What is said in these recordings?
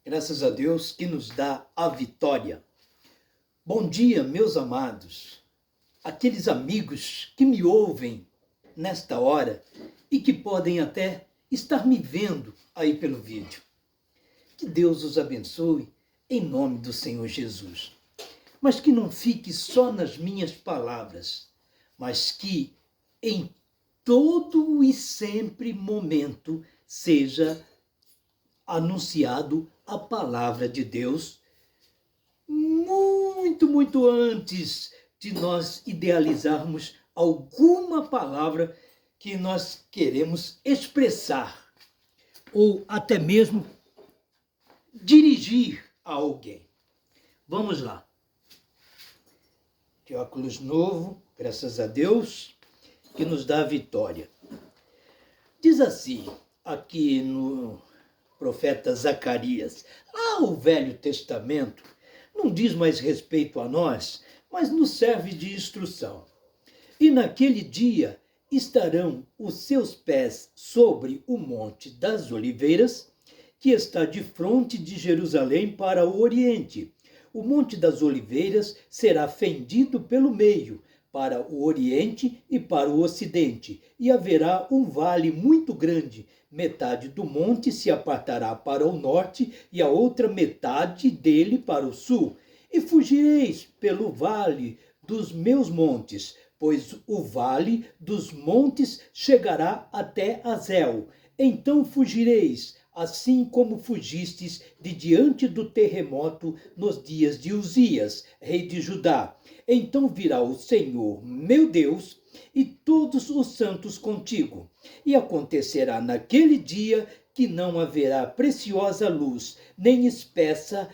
Graças a Deus que nos dá a vitória. Bom dia, meus amados, aqueles amigos que me ouvem nesta hora e que podem até estar me vendo aí pelo vídeo. Que Deus os abençoe em nome do Senhor Jesus. Mas que não fique só nas minhas palavras, mas que em todo e sempre momento seja anunciado a palavra de Deus muito antes de nós idealizarmos alguma palavra que nós queremos expressar ou até mesmo dirigir a alguém. Vamos lá. Que óculos novo, graças a Deus, que nos dá a vitória. Diz assim, aqui no profeta Zacarias, lá o Velho Testamento, não diz mais respeito a nós, mas nos serve de instrução. E naquele dia estarão os seus pés sobre o Monte das Oliveiras, que está de fronte de Jerusalém para o Oriente. O Monte das Oliveiras será fendido pelo meio, para o Oriente e para o Ocidente, e haverá um vale muito grande. Metade do monte se apartará para o norte e a outra metade dele para o sul. E fugireis pelo vale dos meus montes, pois o vale dos montes chegará até Azel. Então fugireis, assim como fugistes de diante do terremoto nos dias de Uzias, rei de Judá. Então virá o Senhor, meu Deus, e todos os santos contigo. E acontecerá naquele dia que não haverá preciosa luz, nem espessa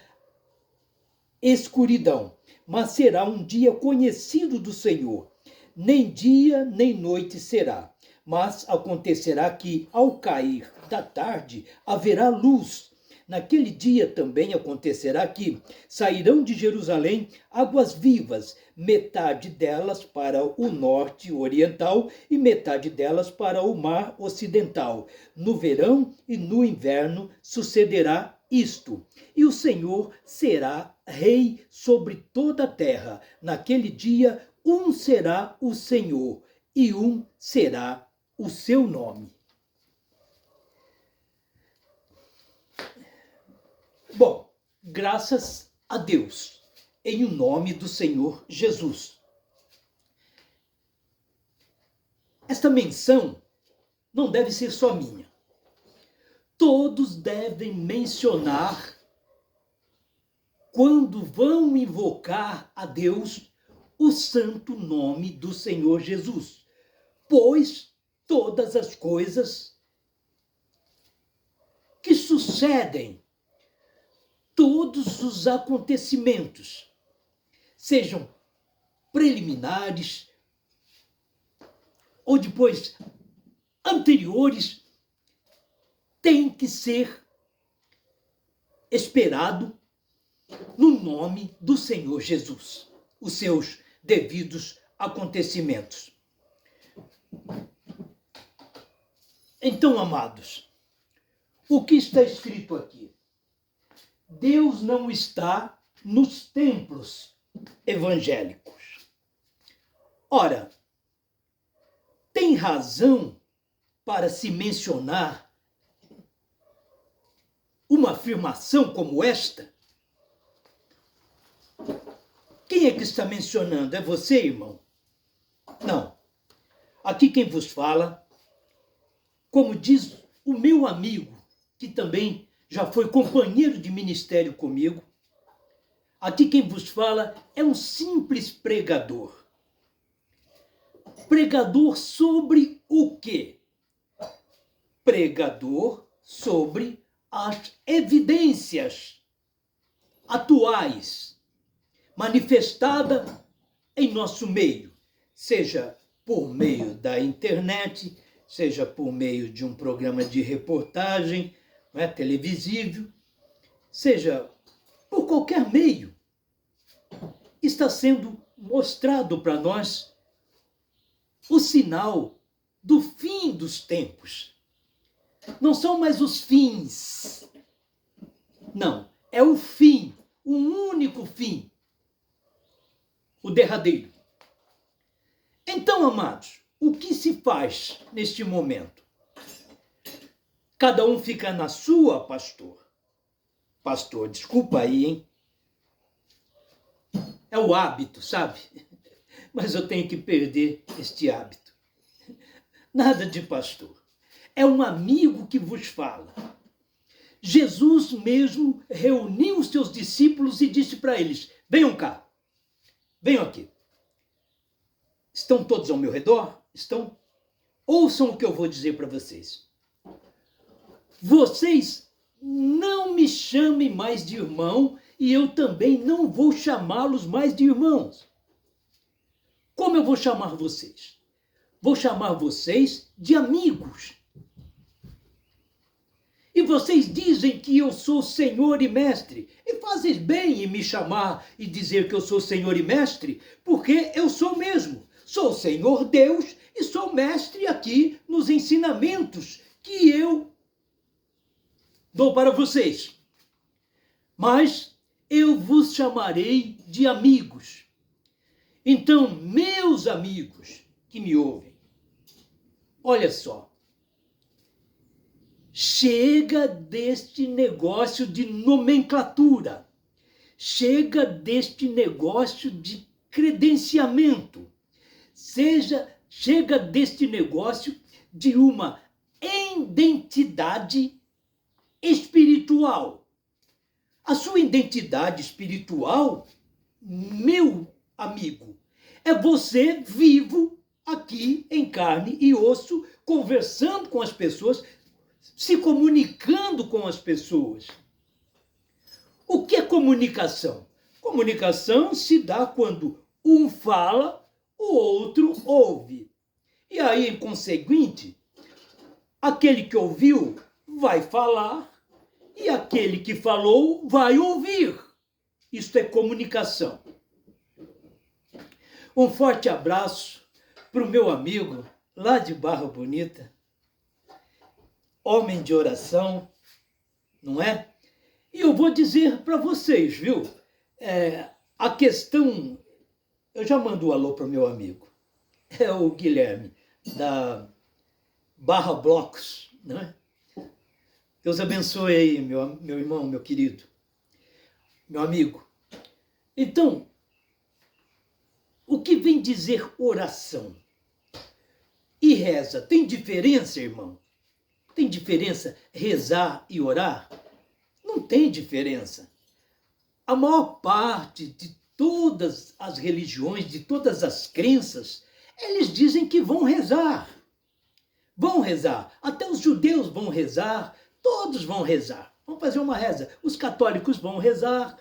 escuridão, mas será um dia conhecido do Senhor. Nem dia, nem noite será. Mas acontecerá que, ao cair da tarde, haverá luz. Naquele dia também acontecerá que sairão de Jerusalém águas vivas, metade delas para o norte oriental e metade delas para o mar ocidental. No verão e no inverno sucederá isto. E o Senhor será rei sobre toda a terra. Naquele dia, um será o Senhor e um será o seu nome. Bom, graças a Deus, em o nome do Senhor Jesus. Esta menção não deve ser só minha. Todos devem mencionar quando vão invocar a Deus o santo nome do Senhor Jesus, pois todas as coisas que sucedem, todos os acontecimentos, sejam preliminares ou depois anteriores, têm que ser esperado no nome do Senhor Jesus, os seus devidos acontecimentos. Então, amados, o que está escrito aqui? Deus não está nos templos evangélicos. Ora, tem razão para se mencionar uma afirmação como esta? Quem é que está mencionando? É você, irmão? Não. Aqui quem vos fala, como diz o meu amigo, que também já foi companheiro de ministério comigo, aqui quem vos fala é um simples pregador. Pregador sobre o quê? Pregador sobre as evidências atuais, manifestada em nosso meio, seja por meio da internet, seja por meio de um programa de reportagem, televisivo, seja por qualquer meio, está sendo mostrado para nós o sinal do fim dos tempos. Não são mais os fins, Não, é o fim, o único fim, o derradeiro. Então, amados, o que se faz neste momento? Cada um fica na sua, pastor. Pastor, desculpa aí, hein? É o hábito, sabe? Mas eu tenho que perder este hábito. Nada de pastor. É um amigo que vos fala. Jesus mesmo reuniu os seus discípulos e disse para eles: venham cá, venham aqui. Estão todos ao meu redor? Estão? Ouçam o que eu vou dizer para vocês. Vocês não me chamem mais de irmão e eu também não vou chamá-los mais de irmãos. Como eu vou chamar vocês? Vou chamar vocês de amigos. E vocês dizem que eu sou Senhor e Mestre. E fazem bem em me chamar e dizer que eu sou Senhor e Mestre, porque eu sou mesmo. Sou Senhor Deus e sou mestre aqui nos ensinamentos que eu dou para vocês. Mas eu vos chamarei de amigos. Então, meus amigos que me ouvem, olha só. Chega deste negócio de nomenclatura. Chega deste negócio de credenciamento. Chega deste negócio de uma identidade espiritual. A sua identidade espiritual, meu amigo, é você vivo aqui em carne e osso, conversando com as pessoas, se comunicando com as pessoas. O que é comunicação? Comunicação se dá quando um fala, o outro ouve. E aí, em conseguinte, aquele que ouviu vai falar e aquele que falou vai ouvir. Isto é comunicação. Um forte abraço para o meu amigo lá de Barra Bonita, homem de oração, não é? E eu vou dizer para vocês, viu? A questão... Eu já mando um alô para o meu amigo. É o Guilherme, da Barra Blocos, né? Deus abençoe aí, meu irmão, meu querido, meu amigo. Então, o que vem dizer oração e reza? Tem diferença, irmão? Tem diferença rezar e orar? Não tem diferença. A maior parte de todas as religiões, de todas as crenças, eles dizem que vão rezar. Vão rezar. Até os judeus vão rezar, todos vão rezar. Vão fazer uma reza. Os católicos vão rezar.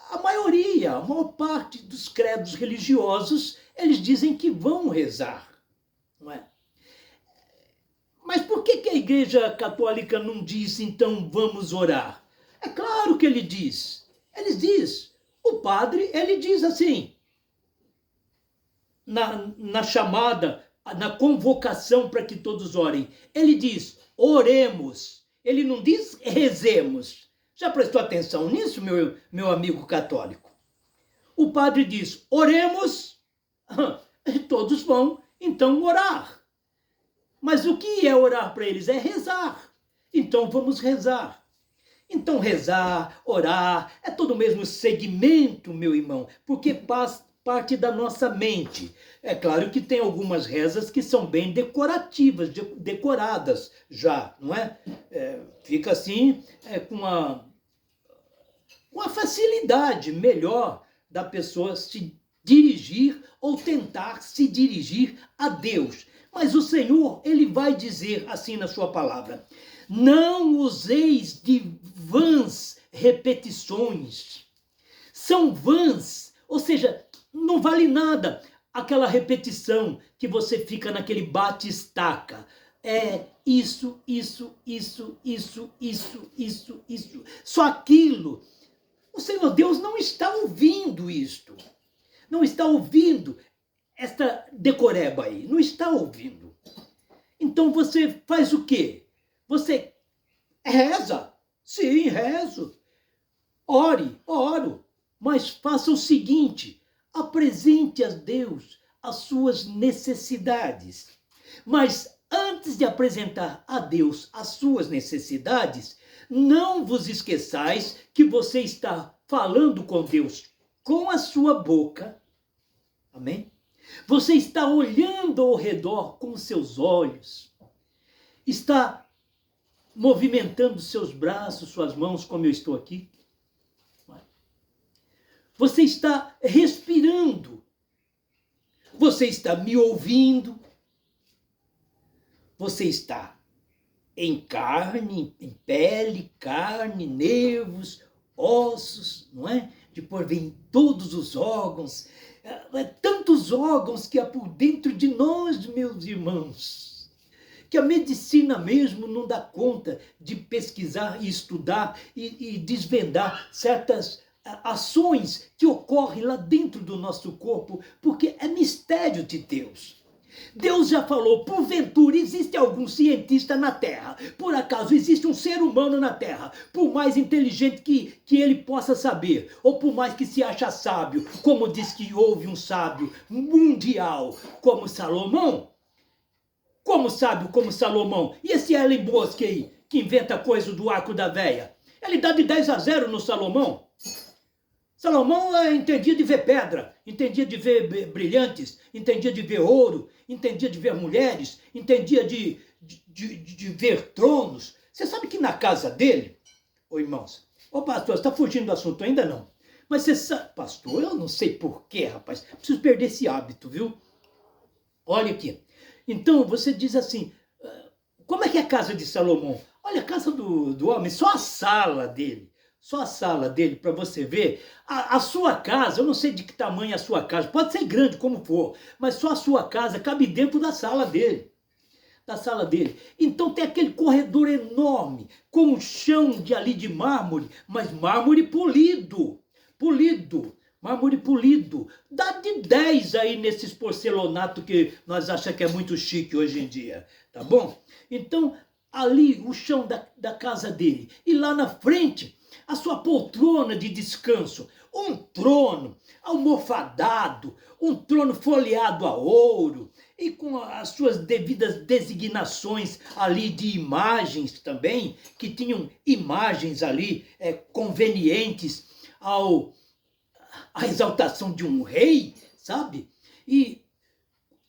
A maioria, a maior parte dos credos religiosos, eles dizem que vão rezar. Não é? Mas por que a Igreja Católica não diz, então, vamos orar? É claro que ele diz. Ele diz. O padre, ele diz assim, na chamada, na convocação para que todos orem, ele diz, oremos. Ele não diz rezemos. Já prestou atenção nisso, meu amigo católico? O padre diz, oremos, todos vão, então, orar. Mas o que é orar para eles? É rezar. Então, vamos rezar. Então, rezar, orar, é todo o mesmo segmento, meu irmão, porque parte da nossa mente. É claro que tem algumas rezas que são bem decorativas, decoradas já, não é? Fica assim, com uma facilidade melhor da pessoa se dirigir ou tentar se dirigir a Deus. Mas o Senhor, ele vai dizer assim na sua palavra, não useis de vãs repetições. São vãs, ou seja, não vale nada aquela repetição que você fica naquele bate-estaca. É isso. Só aquilo. O Senhor Deus não está ouvindo isto. Não está ouvindo esta decoreba aí. Não está ouvindo. Então você faz o quê? Você reza. Sim, rezo. oro, mas faça o seguinte, apresente a Deus as suas necessidades. Mas antes de apresentar a Deus as suas necessidades, não vos esqueçais que você está falando com Deus com a sua boca. Amém? Você está olhando ao redor com os seus olhos. Está movimentando seus braços, suas mãos, como eu estou aqui. Você está respirando. Você está me ouvindo. Você está em carne, em pele, carne, nervos, ossos, não é? Depois vem todos os órgãos, tantos órgãos que há por dentro de nós, meus irmãos, que a medicina mesmo não dá conta de pesquisar e estudar e desvendar certas ações que ocorrem lá dentro do nosso corpo, porque é mistério de Deus. Deus já falou, porventura existe algum cientista na Terra, por acaso existe um ser humano na Terra, por mais inteligente que ele possa saber, ou por mais que se acha sábio, como diz que houve um sábio mundial como Salomão, como sábio como Salomão, e esse Ellen Bosque aí, que inventa coisa do arco da véia, ele dá de 10-0 no Salomão. Salomão entendia de ver pedra, entendia de ver brilhantes, entendia de ver ouro, entendia de ver mulheres, entendia de ver tronos. Você sabe que na casa dele, ô irmãos, ô pastor, você está fugindo do assunto ainda não? Mas você sabe, pastor, eu não sei porquê, rapaz, preciso perder esse hábito, viu? Olha aqui, então você diz assim, como é que é a casa de Salomão? Olha, a casa do homem, só a sala dele. Só a sala dele, para você ver, a sua casa, eu não sei de que tamanho é a sua casa, pode ser grande como for, mas só a sua casa cabe dentro da sala dele. Da sala dele. Então tem aquele corredor enorme, com um chão de mármore, mas mármore polido, mármore polido. Dá de 10 aí nesses porcelanato que nós achamos que é muito chique hoje em dia, tá bom? Então, ali o chão da casa dele, e lá na frente, a sua poltrona de descanso, um trono almofadado, um trono folheado a ouro, e com as suas devidas designações ali de imagens também, que tinham imagens ali convenientes à exaltação de um rei, sabe? E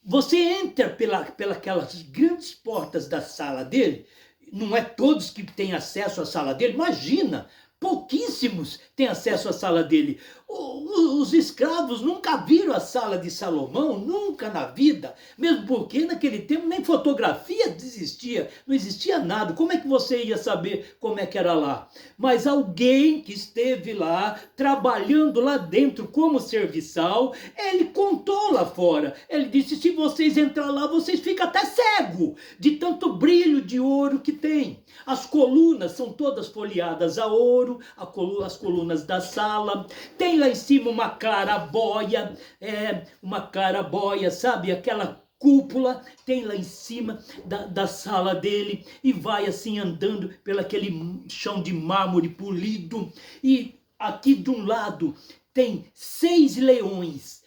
você entra pelas grandes portas da sala dele, não é todos que têm acesso à sala dele, imagina, pouquíssimos têm acesso à sala dele. Os escravos nunca viram a sala de Salomão, nunca na vida, mesmo porque naquele tempo nem fotografia existia, não existia nada. Como é que você ia saber como é que era lá? Mas alguém que esteve lá, trabalhando lá dentro como serviçal, ele contou lá fora. Ele disse, se vocês entrar lá, vocês ficam até cego de tanto brilho de ouro que tem. As colunas são todas folheadas a ouro, as colunas da sala. Tem lá em cima uma clarabóia, sabe? Aquela cúpula tem lá em cima da sala dele, e vai assim andando pelo aquele chão de mármore polido. E aqui de um lado tem 6 leões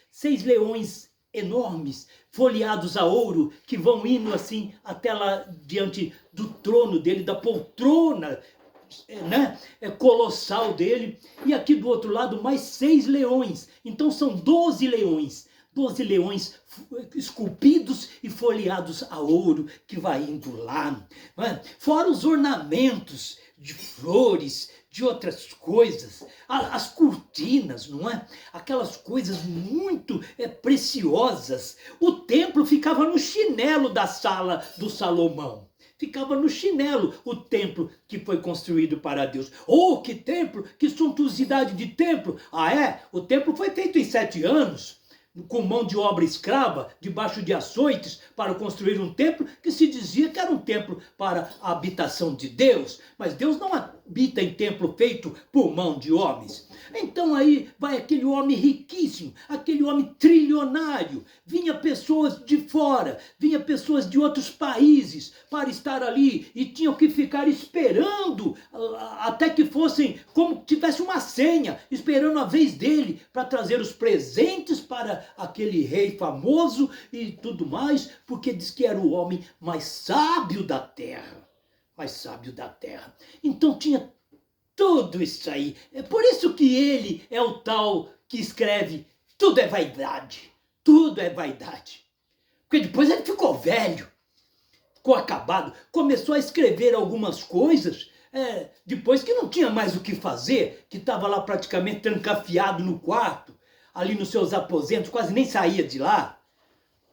enormes, folheados a ouro, que vão indo assim até lá diante do trono dele, da poltrona, né, colossal dele. E aqui do outro lado mais 6 leões, então são 12 leões esculpidos e folheados a ouro, que vai indo lá, né? Fora os ornamentos de flores, de outras coisas, as cortinas, não é? Aquelas coisas muito preciosas. O templo ficava no chinelo da sala do Salomão. Ficava no chinelo o templo que foi construído para Deus. Oh, que templo, que suntuosidade de templo. Ah, é? O templo foi feito em 7 anos, com mão de obra escrava, debaixo de açoites, para construir um templo que se dizia que era um templo para a habitação de Deus. Mas Deus habita em templo feito por mão de homens. Então aí vai aquele homem riquíssimo, aquele homem trilionário. Vinha pessoas de fora, vinha pessoas de outros países para estar ali e tinham que ficar esperando até que fossem, como tivesse uma senha, esperando a vez dele para trazer os presentes para aquele rei famoso e tudo mais, porque diz que era o homem mais sábio da terra. Mais sábio da terra. Então tinha tudo isso aí. É por isso que ele é o tal que escreve tudo é vaidade. Tudo é vaidade. Porque depois ele ficou velho. Ficou acabado. Começou a escrever algumas coisas. Depois que não tinha mais o que fazer. Que estava lá praticamente trancafiado no quarto. Ali nos seus aposentos. Quase nem saía de lá.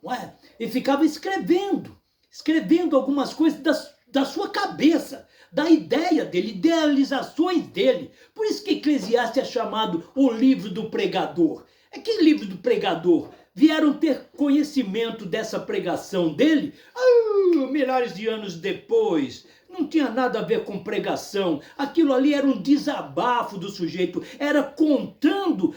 Não é? E ficava escrevendo. Escrevendo algumas coisas da sua cabeça, da ideia dele, idealizações dele. Por isso que Eclesiastes é chamado o livro do pregador. É que livro do pregador? Vieram ter conhecimento dessa pregação dele milhares de anos depois. Não tinha nada a ver com pregação. Aquilo ali era um desabafo do sujeito. Era contando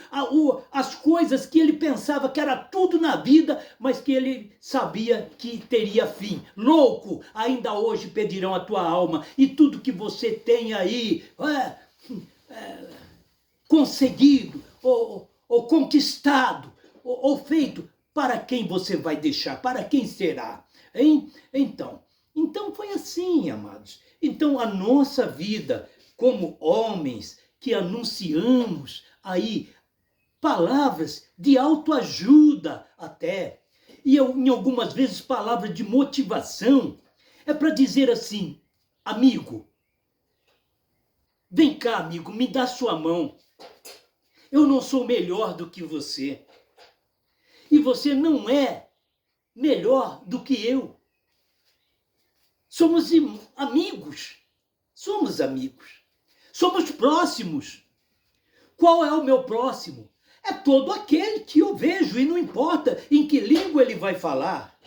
as coisas que ele pensava que era tudo na vida, mas que ele sabia que teria fim. Louco, ainda hoje pedirão a tua alma. E tudo que você tem aí conseguido, ou conquistado, ou feito, para quem você vai deixar? Para quem será? Hein? Então foi assim, amados. Então a nossa vida como homens que anunciamos aí palavras de autoajuda até, e em algumas vezes palavras de motivação, é para dizer assim, amigo, vem cá, amigo, me dá sua mão. Eu não sou melhor do que você. E você não é melhor do que eu. Somos amigos. Somos amigos. Somos próximos. Qual é o meu próximo? É todo aquele que eu vejo e não importa em que língua ele vai falar.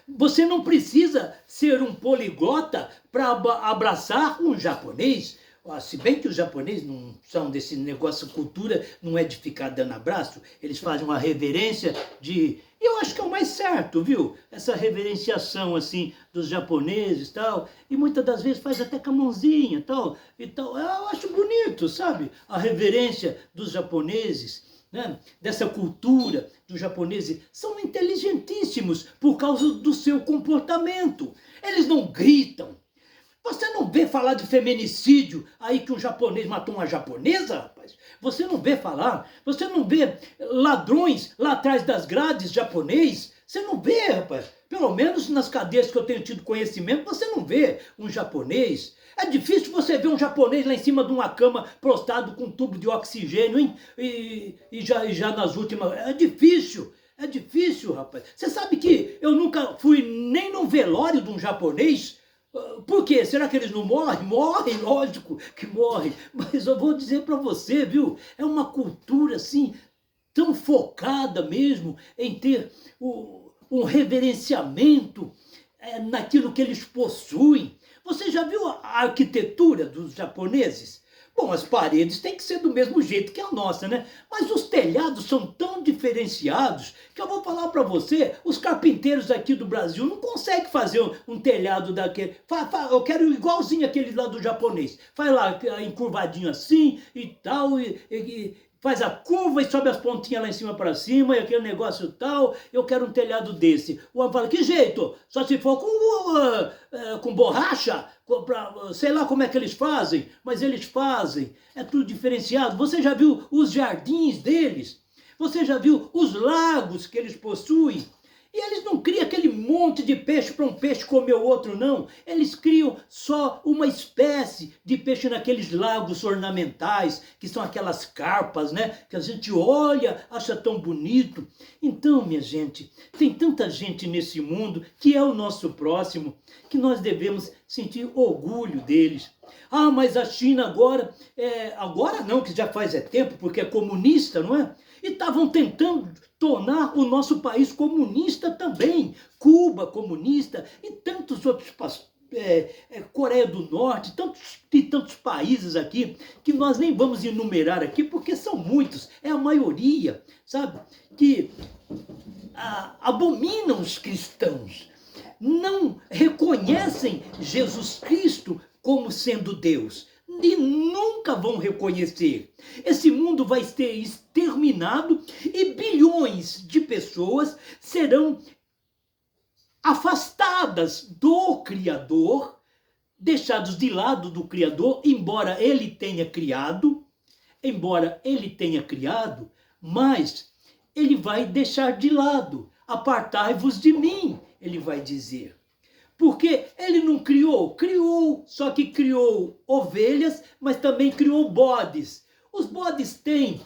Você não precisa ser um poliglota para abraçar um japonês. Se bem que os japoneses não são desse negócio, cultura não é de ficar dando abraço, eles fazem uma reverência de... Eu acho que é o mais certo, viu? Essa reverenciação, assim, dos japoneses e tal, e muitas das vezes faz até com a mãozinha e tal. Eu acho bonito, sabe? A reverência dos japoneses, né? Dessa cultura dos japoneses. São inteligentíssimos por causa do seu comportamento. Eles não gritam. Você não vê falar de feminicídio aí que um japonês matou uma japonesa, rapaz? Você não vê falar? Você não vê ladrões lá atrás das grades japonês? Você não vê, rapaz? Pelo menos nas cadeias que eu tenho tido conhecimento, você não vê um japonês. É difícil você ver um japonês lá em cima de uma cama prostrado com um tubo de oxigênio, hein? E já nas últimas... É difícil, rapaz. Você sabe que eu nunca fui nem no velório de um japonês. Por quê? Será que eles não morrem? Morrem, lógico que morrem. Mas eu vou dizer para você, viu? É uma cultura, assim, tão focada mesmo em ter um reverenciamento naquilo que eles possuem. Você já viu a arquitetura dos japoneses? Bom, as paredes têm que ser do mesmo jeito que a nossa, né? Mas os telhados são tão diferenciados que eu vou falar para você, os carpinteiros aqui do Brasil não conseguem fazer um telhado daquele. Eu quero igualzinho aquele lá do japonês. Faz lá encurvadinho assim e tal, e faz a curva e sobe as pontinhas lá em cima para cima, e aquele negócio tal, eu quero um telhado desse. O homem fala, que jeito? Só se for com borracha? Sei lá como é que eles fazem, mas eles fazem. É tudo diferenciado. Você já viu os jardins deles? Você já viu os lagos que eles possuem? E eles não criam aquele monte de peixe para um peixe comer o outro, não. Eles criam só uma espécie de peixe naqueles lagos ornamentais, que são aquelas carpas, né? Que a gente olha, acha tão bonito. Então, minha gente, tem tanta gente nesse mundo que é o nosso próximo, que nós devemos sentir orgulho deles. Ah, mas a China agora... agora não, que já faz tempo, porque é comunista, não é? E estavam tentando tornar o nosso país comunista também. Cuba comunista e tantos outros Coreia do Norte, tantos países aqui, que nós nem vamos enumerar aqui, porque são muitos, é a maioria, sabe, que abominam os cristãos, não reconhecem Jesus Cristo como sendo Deus, e nunca vão reconhecer. Esse mundo vai ser exterminado e bilhões de pessoas serão afastadas do Criador, deixados de lado do Criador, embora ele tenha criado, mas ele vai deixar de lado. Apartai-vos de mim, ele vai dizer. Porque ele não criou, só que criou ovelhas, mas também criou bodes. Os bodes têm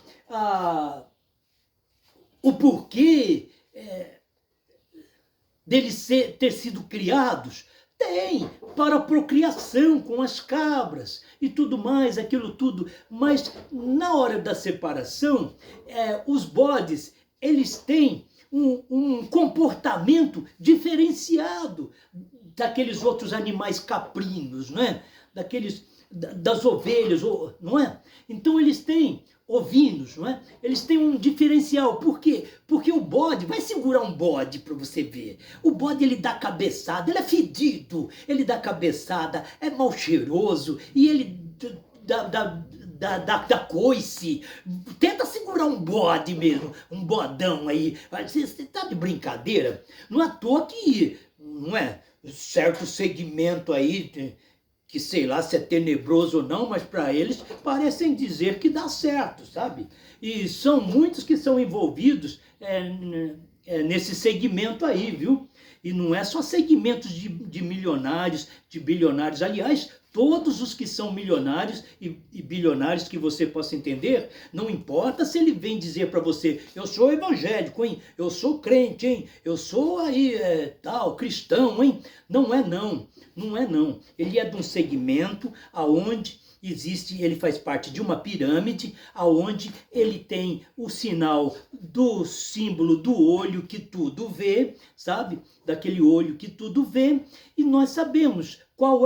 o porquê deles ter sido criados. Tem, para a procriação com as cabras e tudo mais, aquilo tudo. Mas na hora da separação, os bodes, eles têm um comportamento diferenciado daqueles outros animais caprinos, não é? Das ovelhas, não é? Então eles têm ovinos, não é? Eles têm um diferencial. Por quê? Porque o bode, vai segurar um bode para você ver. O bode, ele dá cabeçada, ele é fedido, ele dá cabeçada, é mal cheiroso e ele da coice. Tenta segurar um bode mesmo, um bodão aí. Você tá de brincadeira? Não é à toa que, não é, certo segmento aí, que sei lá se é tenebroso ou não, mas para eles parecem dizer que dá certo, sabe? E são muitos que são envolvidos nesse segmento aí, viu? E não é só segmentos de milionários, de bilionários. Aliás, todos os que são milionários e bilionários que você possa entender, não importa se ele vem dizer para você, eu sou evangélico, hein? Eu sou crente, hein? Eu sou aí tal, cristão, hein? Não é não. Ele é de um segmento aonde existe, ele faz parte de uma pirâmide, aonde ele tem o sinal do símbolo do olho que tudo vê, sabe? Daquele olho que tudo vê, e nós sabemos qual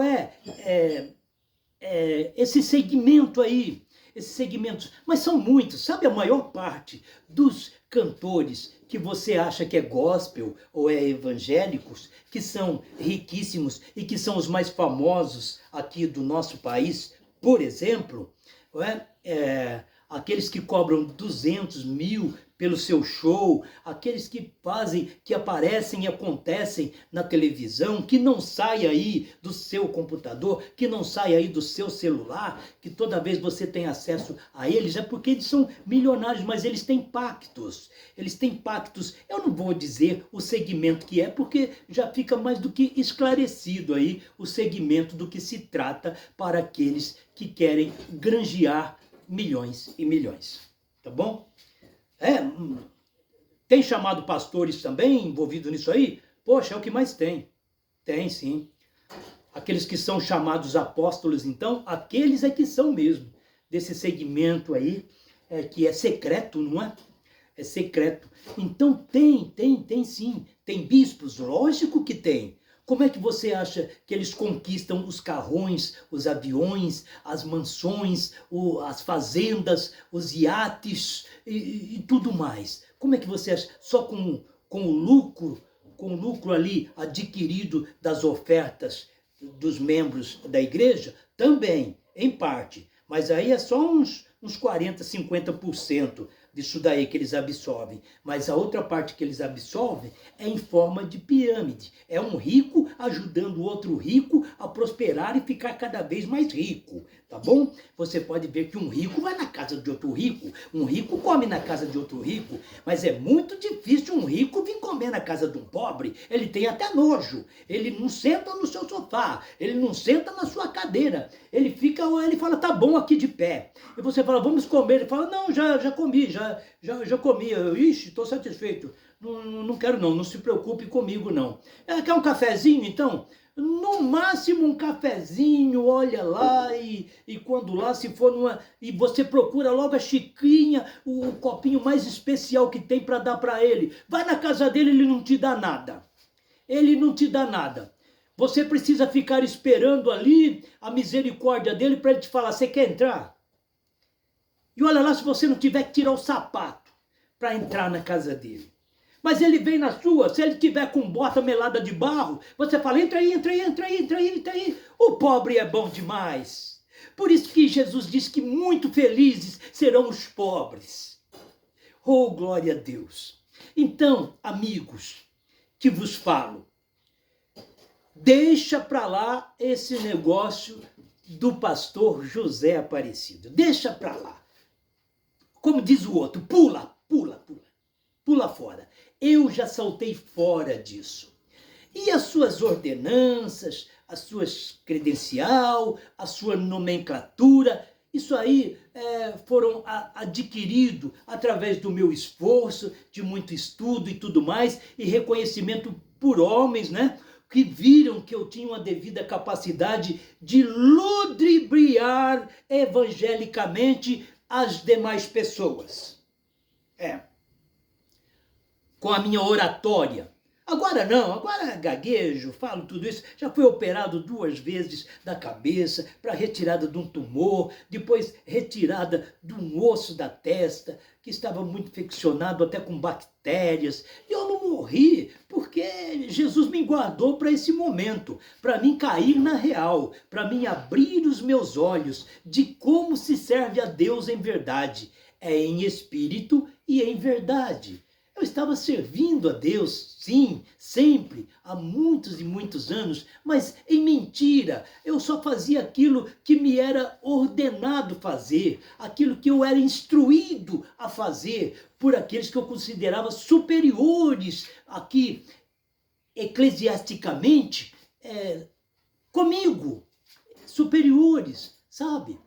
esse segmento aí, esses segmentos, mas são muitos, sabe? A maior parte dos cantores que você acha que é gospel ou é evangélicos, que são riquíssimos e que são os mais famosos aqui do nosso país, por exemplo, aqueles que cobram 200 mil pelo seu show, aqueles que fazem, que aparecem e acontecem na televisão, que não sai aí do seu computador, que não sai aí do seu celular, que toda vez você tem acesso a eles, é porque eles são milionários, mas eles têm pactos. Eu não vou dizer o segmento que é, porque já fica mais do que esclarecido aí o segmento do que se trata para aqueles que querem granjear milhões e milhões, tá bom? Tem chamado pastores também envolvidos nisso aí? Poxa, é o que mais tem. Tem sim. Aqueles que são chamados apóstolos, então, aqueles é que são mesmo, desse segmento aí, que é secreto, não é? É secreto. Então tem sim. Tem bispos, lógico que tem. Como é que você acha que eles conquistam os carrões, os aviões, as mansões, as fazendas, os iates e tudo mais? Como é que você acha? Só com o lucro ali adquirido das ofertas dos membros da igreja? Também, em parte. Mas aí é só uns 40%, 50% disso daí que eles absorvem. Mas a outra parte que eles absorvem é em forma de pirâmide. É um rico ajudando o outro rico a prosperar e ficar cada vez mais rico, tá bom? Você pode ver que um rico vai na casa de outro rico, um rico come na casa de outro rico, mas é muito difícil um rico vir comer na casa de um pobre. Ele tem até nojo, ele não senta no seu sofá, ele não senta na sua cadeira, ele fala, tá bom aqui de pé. E você fala, vamos comer. Ele fala, não, já comi, já comi. Ixi, estou satisfeito. Não quero não se preocupe comigo não. Quer um cafezinho então? No máximo um cafezinho, olha lá, e quando lá se for e você procura logo a xicrinha, o copinho mais especial que tem para dar para ele. Vai na casa dele, ele não te dá nada. Ele não te dá nada. Você precisa ficar esperando ali a misericórdia dele para ele te falar, você quer entrar? E olha lá se você não tiver que tirar o sapato para entrar na casa dele. Mas ele vem na sua, se ele tiver com bota melada de barro, você fala, entra aí, entra aí, entra aí, entra aí, entra aí. O pobre é bom demais. Por isso que Jesus diz que muito felizes serão os pobres. Oh, glória a Deus. Então, amigos, que vos falo, deixa para lá esse negócio do pastor José Aparecido. Deixa para lá. Como diz o outro, pula, pula, pula. Pula fora. Eu já saltei fora disso. E as suas ordenanças, as suas credencial, a sua nomenclatura, isso aí foram adquiridos através do meu esforço, de muito estudo e tudo mais, e reconhecimento por homens, né? Que viram que eu tinha uma devida capacidade de ludibriar evangelicamente as demais pessoas. Com a minha oratória. Agora não, agora gaguejo, falo tudo isso. Já fui operado 2 vezes da cabeça para retirada de um tumor, depois retirada de um osso da testa, que estava muito infeccionado até com bactérias. E eu não morri, porque Jesus me guardou para esse momento, para mim cair na real, para mim abrir os meus olhos de como se serve a Deus em verdade. É em espírito e em verdade. Eu estava servindo a Deus, sim, sempre, há muitos e muitos anos, mas em mentira. Eu só fazia aquilo que me era ordenado fazer, aquilo que eu era instruído a fazer por aqueles que eu considerava superiores aqui, eclesiasticamente, comigo, superiores, sabe?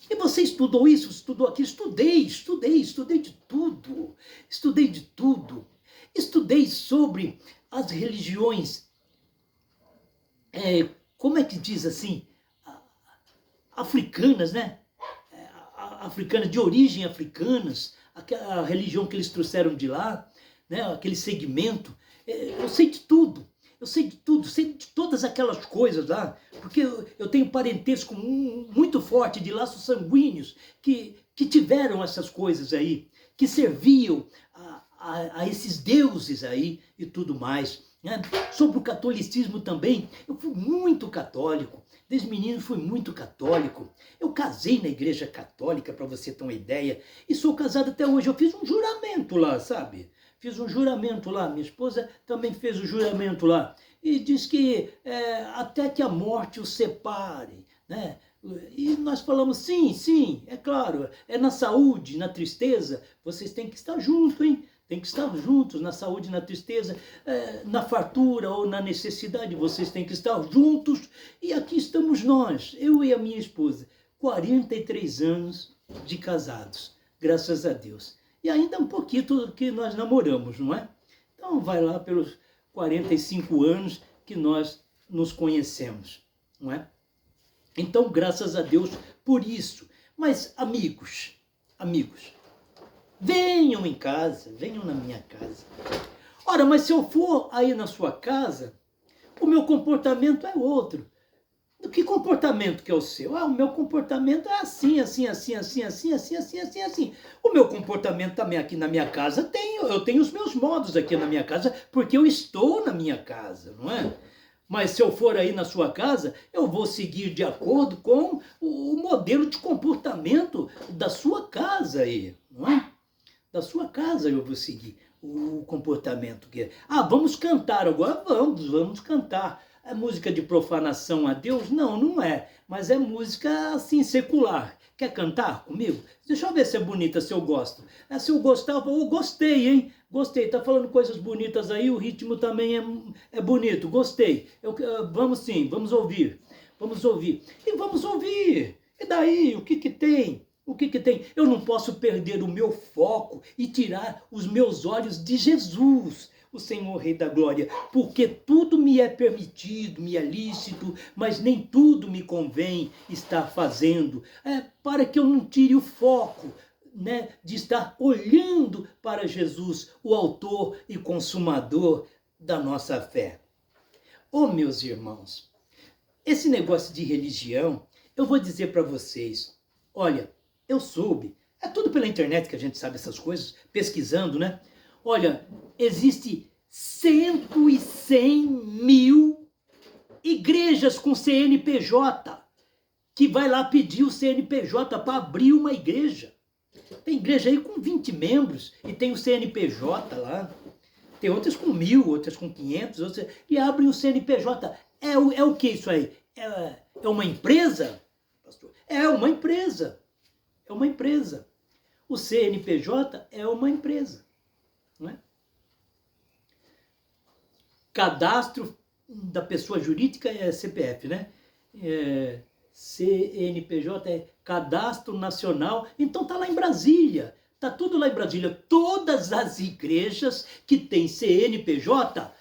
E você estudou isso, estudou aquilo? Estudei de tudo. Estudei de tudo. Estudei sobre as religiões, como é que diz assim? Africanas, né? Africanas, de origem africanas, aquela religião que eles trouxeram de lá, né? Aquele segmento. Eu sei de tudo. Eu sei de tudo, sei de todas aquelas coisas lá, porque eu tenho parentesco muito forte de laços sanguíneos que tiveram essas coisas aí, que serviam a esses deuses aí e tudo mais. Né? Sobre o catolicismo também, eu fui muito católico, desde menino fui muito católico. Eu casei na igreja católica, para você ter uma ideia, e sou casado até hoje. Eu fiz um juramento lá, sabe? Fiz um juramento lá, minha esposa também fez o juramento lá. E diz que até que a morte os separe, né? E nós falamos, sim, é claro, é na saúde, na tristeza, vocês têm que estar juntos, hein? Tem que estar juntos, na saúde, na tristeza, na fartura ou na necessidade, vocês têm que estar juntos. E aqui estamos nós, eu e a minha esposa, 43 anos de casados, graças a Deus. E ainda um pouquinho que nós namoramos, não é? Então vai lá pelos 45 anos que nós nos conhecemos, não é? Então, graças a Deus por isso. Mas, amigos, venham em casa, venham na minha casa. Ora, mas se eu for aí na sua casa, o meu comportamento é outro. Que comportamento que é o seu? O meu comportamento é assim. O meu comportamento também aqui na minha casa eu tenho os meus modos aqui na minha casa, porque eu estou na minha casa, não é? Mas se eu for aí na sua casa, eu vou seguir de acordo com o modelo de comportamento da sua casa aí, não é? Da sua casa eu vou seguir o comportamento que é. Vamos cantar agora? Vamos cantar. É música de profanação a Deus? Não, não é. Mas é música assim, secular. Quer cantar comigo? Deixa eu ver se é bonita, se eu gosto. Se eu gostar, eu gostei, hein? Gostei. Tá falando coisas bonitas aí, o ritmo também é bonito. Gostei. Vamos sim, vamos ouvir. Vamos ouvir. E vamos ouvir. E daí? O que tem? O que tem? Eu não posso perder o meu foco e tirar os meus olhos de Jesus, o Senhor Rei da Glória, porque tudo me é permitido, me é lícito, mas nem tudo me convém estar fazendo, para que eu não tire o foco, né, de estar olhando para Jesus, o autor e consumador da nossa fé. Ô, meus irmãos, esse negócio de religião, eu vou dizer para vocês, olha, eu soube, é tudo pela internet que a gente sabe essas coisas, pesquisando, né? Olha, existe 100 mil igrejas com CNPJ, que vai lá pedir o CNPJ para abrir uma igreja. Tem igreja aí com 20 membros e tem o CNPJ lá. Tem outras com 1.000, outras com 500, outras, e abrem o CNPJ. É o que isso aí? É uma empresa? Pastor? É uma empresa. É uma empresa. O CNPJ é uma empresa. Não é? Cadastro da pessoa jurídica é CPF, né? CNPJ é Cadastro Nacional. Então tá lá em Brasília. Tá tudo lá em Brasília. Todas as igrejas que têm CNPJ,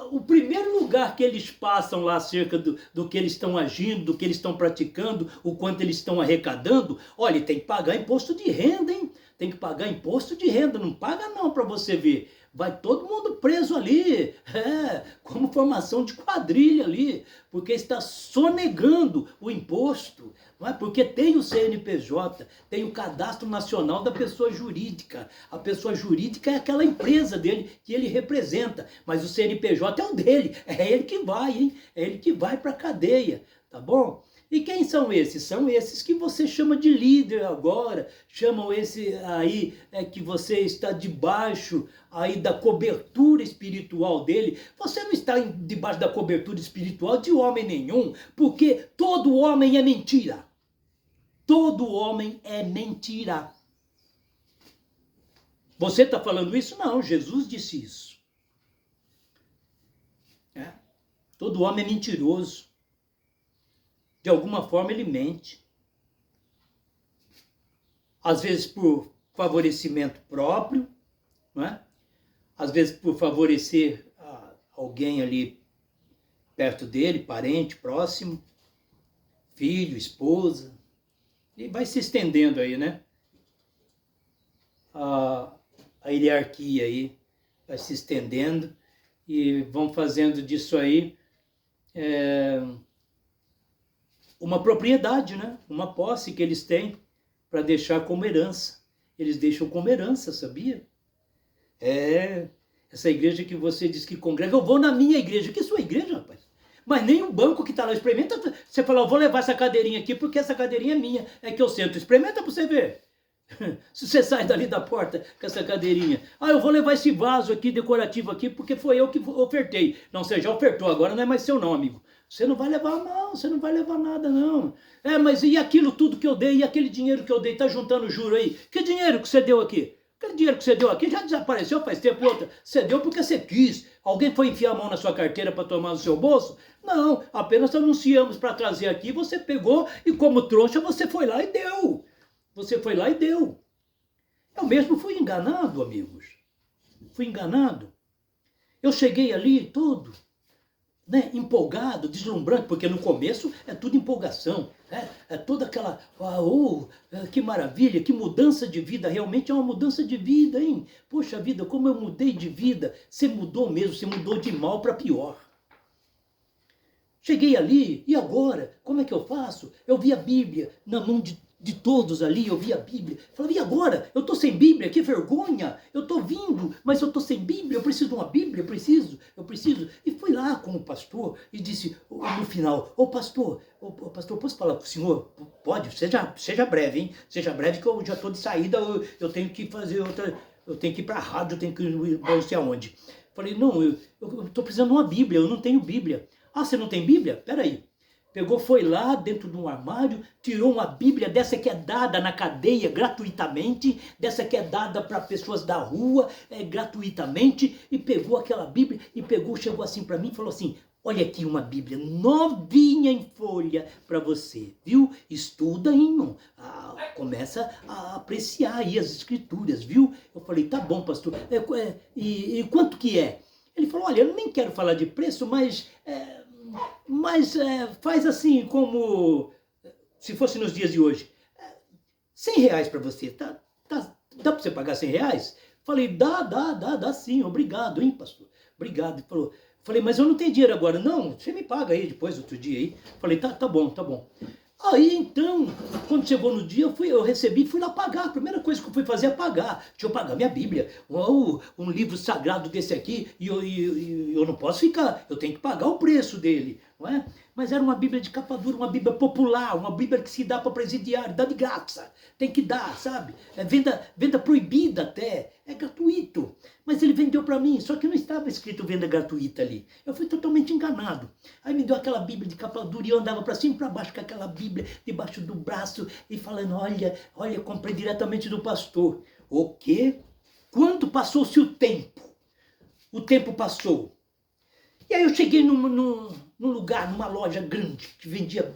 o primeiro lugar que eles passam lá acerca do que eles estão agindo, do que eles estão praticando, o quanto eles estão arrecadando, olha, tem que pagar imposto de renda, hein? Tem que pagar imposto de renda, não paga não para você ver. Vai todo mundo preso ali, como formação de quadrilha ali, porque está sonegando o imposto, não é? Porque tem o CNPJ, tem o Cadastro Nacional da Pessoa Jurídica. A pessoa jurídica é aquela empresa dele que ele representa, mas o CNPJ é o dele, é ele que vai, hein? É ele que vai para a cadeia, tá bom? E quem são esses? São esses que você chama de líder agora, chamam esse aí que você está debaixo aí da cobertura espiritual dele. Você não está debaixo da cobertura espiritual de homem nenhum, porque todo homem é mentira. Todo homem é mentira. Você está falando isso? Não, Jesus disse isso. Todo homem é mentiroso. De alguma forma ele mente. Às vezes por favorecimento próprio, não é? Às vezes por favorecer alguém ali perto dele, parente, próximo, filho, esposa. E vai se estendendo aí, né? A hierarquia aí vai se estendendo e vão fazendo disso aí uma propriedade, né? Uma posse que eles têm para deixar como herança. Eles deixam como herança, sabia? Essa igreja que você diz que congrega, eu vou na minha igreja. Que sua igreja, rapaz? Mas nem o banco que está lá experimenta. Você fala, eu vou levar essa cadeirinha aqui porque essa cadeirinha é minha, é que eu sento. Experimenta para você ver. Se você sai dali da porta com essa cadeirinha, eu vou levar esse vaso aqui, decorativo aqui, porque foi eu que ofertei. Não, você já ofertou, agora não é mais seu não, amigo. Você não vai levar não, você não vai levar nada não. Mas e aquilo tudo que eu dei, e aquele dinheiro que eu dei, tá juntando juro aí? Que dinheiro que você deu aqui? Aquele dinheiro que você deu aqui já desapareceu faz tempo. Outra, você deu porque você quis. Alguém foi enfiar a mão na sua carteira para tomar no seu bolso? Não, apenas anunciamos para trazer aqui, você pegou e como trouxa você foi lá e deu. Você foi lá e deu. Eu mesmo fui enganado, amigos. Fui enganado. Eu cheguei ali todo, né, empolgado, deslumbrante, porque no começo é tudo empolgação. É toda aquela, que maravilha, que mudança de vida. Realmente é uma mudança de vida, hein? Poxa vida, como eu mudei de vida. Você mudou mesmo, você mudou de mal para pior. Cheguei ali, e agora? Como é que eu faço? Eu vi a Bíblia na mão de todos ali, eu vi a Bíblia. Falei, e agora? Eu estou sem Bíblia, que vergonha! Eu estou vindo, mas eu estou sem Bíblia, eu preciso de uma Bíblia, eu preciso. E fui lá com o pastor e disse, no final, pastor, posso falar com o senhor? Pode, seja breve, hein? Seja breve que eu já estou de saída, eu tenho que fazer outra, eu tenho que ir para a rádio, eu tenho que ir não sei aonde. Falei, não, eu estou precisando de uma Bíblia, eu não tenho Bíblia. Você não tem Bíblia? Peraí. Pegou, foi lá dentro de um armário, tirou uma Bíblia dessa que é dada na cadeia gratuitamente, dessa que é dada para pessoas da rua gratuitamente, e pegou aquela Bíblia, chegou assim para mim e falou assim, olha aqui uma Bíblia novinha em folha para você, viu? Estuda aí, irmão. Começa a apreciar aí as escrituras, viu? Eu falei, tá bom, pastor. E quanto que é? Ele falou, olha, eu nem quero falar de preço, mas faz assim como se fosse nos dias de hoje. R$100 para você, dá para você pagar R$100? Falei, dá sim, obrigado, hein, pastor? Obrigado. Ele falou, Falei, mas eu não tenho dinheiro agora. Não, você me paga aí depois, outro dia aí. Falei, tá bom, tá bom. Aí então, quando chegou no dia, eu recebi e fui lá pagar. A primeira coisa que eu fui fazer é pagar. Deixa eu pagar minha Bíblia. Um livro sagrado desse aqui, e eu não posso ficar, eu tenho que pagar o preço dele, não é? Mas era uma Bíblia de capa dura, uma Bíblia popular, uma Bíblia que se dá para presidiário, dá de graça. Tem que dar, sabe? É venda proibida até, é gratuito. Mas ele vendeu para mim, só que não estava escrito venda gratuita ali. Eu fui totalmente enganado. Aí me deu aquela Bíblia de capa dura e eu andava para cima e para baixo com aquela Bíblia debaixo do braço e falando, olha, eu comprei diretamente do pastor. O quê? Quando passou-se o tempo? O tempo passou. E aí eu cheguei num lugar, numa loja grande, que vendia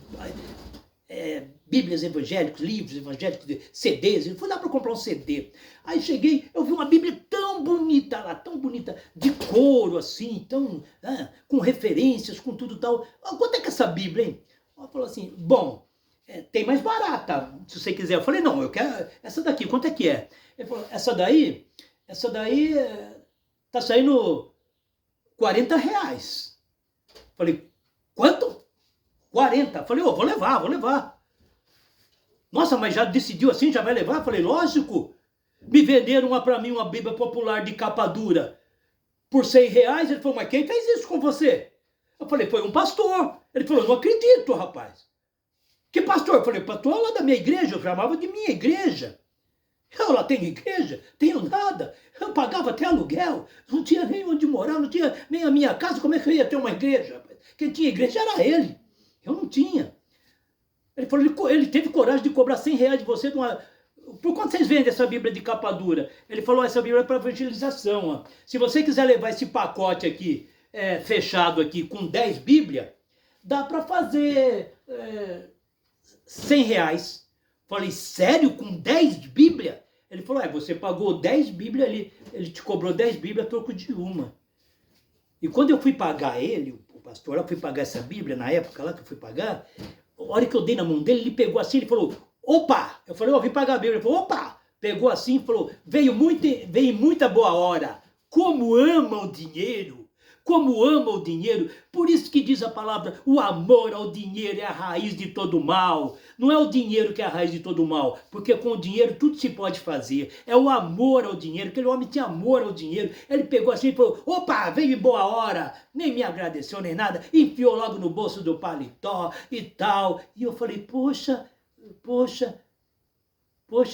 Bíblias evangélicas, livros evangélicos, CDs. Eu fui lá para comprar um CD. Aí cheguei, eu vi uma Bíblia tão bonita lá, tão bonita, de couro assim, tão, com referências, com tudo tal. Quanto é que é essa Bíblia, hein? Ela falou assim, bom, tem mais barata, se você quiser. Eu falei, não, eu quero essa daqui, quanto é que é? Ele falou, essa daí tá saindo R$40. Falei, quanto? 40. Falei, vou levar. Nossa, mas já decidiu assim, já vai levar? Falei, lógico. Me venderam para mim uma Bíblia popular de capa dura por R$100. Ele falou, mas quem fez isso com você? Eu falei, foi um pastor. Ele falou, não acredito, rapaz. Que pastor? Eu falei, pastor lá da minha igreja, eu chamava de minha igreja. Eu lá tenho igreja? Tenho nada. Eu pagava até aluguel, não tinha nem onde morar, não tinha nem a minha casa, como é que eu ia ter uma igreja? Quem tinha igreja era ele, eu não tinha. Ele falou, ele teve coragem de cobrar R$100 de você. Por quanto vocês vendem essa Bíblia de capa dura? Ele falou, essa Bíblia é para evangelização. Ó. Se você quiser levar esse pacote aqui, fechado aqui, com 10 Bíblias, dá para fazer R$100. Falei, sério? Com 10 Bíblias? Ele falou, você pagou 10 Bíblias ali, ele te cobrou 10 Bíblias a troco de uma. E quando eu fui pagar ele, o pastor, eu fui pagar essa Bíblia, na época lá que eu fui pagar, a hora que eu dei na mão dele, ele pegou assim, ele falou, opa! Eu falei, eu vim pagar a Bíblia. Ele falou, opa! Pegou assim e falou, veio muita boa hora. Como ama o dinheiro! Como ama o dinheiro, por isso que diz a palavra, o amor ao dinheiro é a raiz de todo mal. Não é o dinheiro que é a raiz de todo mal, porque com o dinheiro tudo se pode fazer. É o amor ao dinheiro, aquele homem tinha amor ao dinheiro. Ele pegou assim e falou, opa, veio em boa hora, nem me agradeceu nem nada, enfiou logo no bolso do paletó e tal. E eu falei, poxa,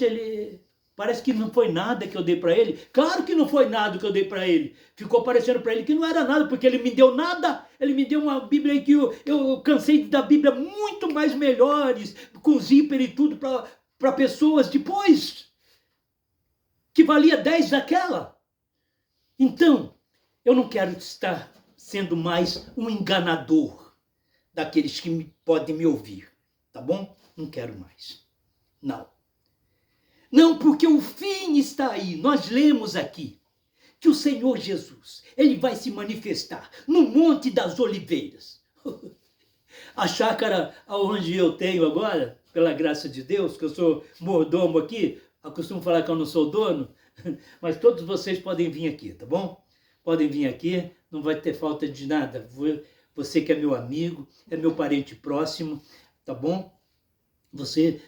ele... Parece que não foi nada que eu dei para ele. Claro que não foi nada que eu dei para ele. Ficou parecendo para ele que não era nada, porque ele me deu nada. Ele me deu uma Bíblia em que eu cansei de dar Bíblia muito mais melhores, com zíper e tudo, para pessoas depois, que valia 10 daquela. Então, eu não quero estar sendo mais um enganador daqueles que podem me ouvir, tá bom? Não quero mais. Não. Não, porque o fim está aí. Nós lemos aqui que o Senhor Jesus, ele vai se manifestar no Monte das Oliveiras. A chácara onde eu tenho agora, pela graça de Deus, que eu sou mordomo aqui, eu costumo falar que eu não sou dono, mas todos vocês podem vir aqui, tá bom? Podem vir aqui, não vai ter falta de nada. Você que é meu amigo, é meu parente próximo, tá bom? Você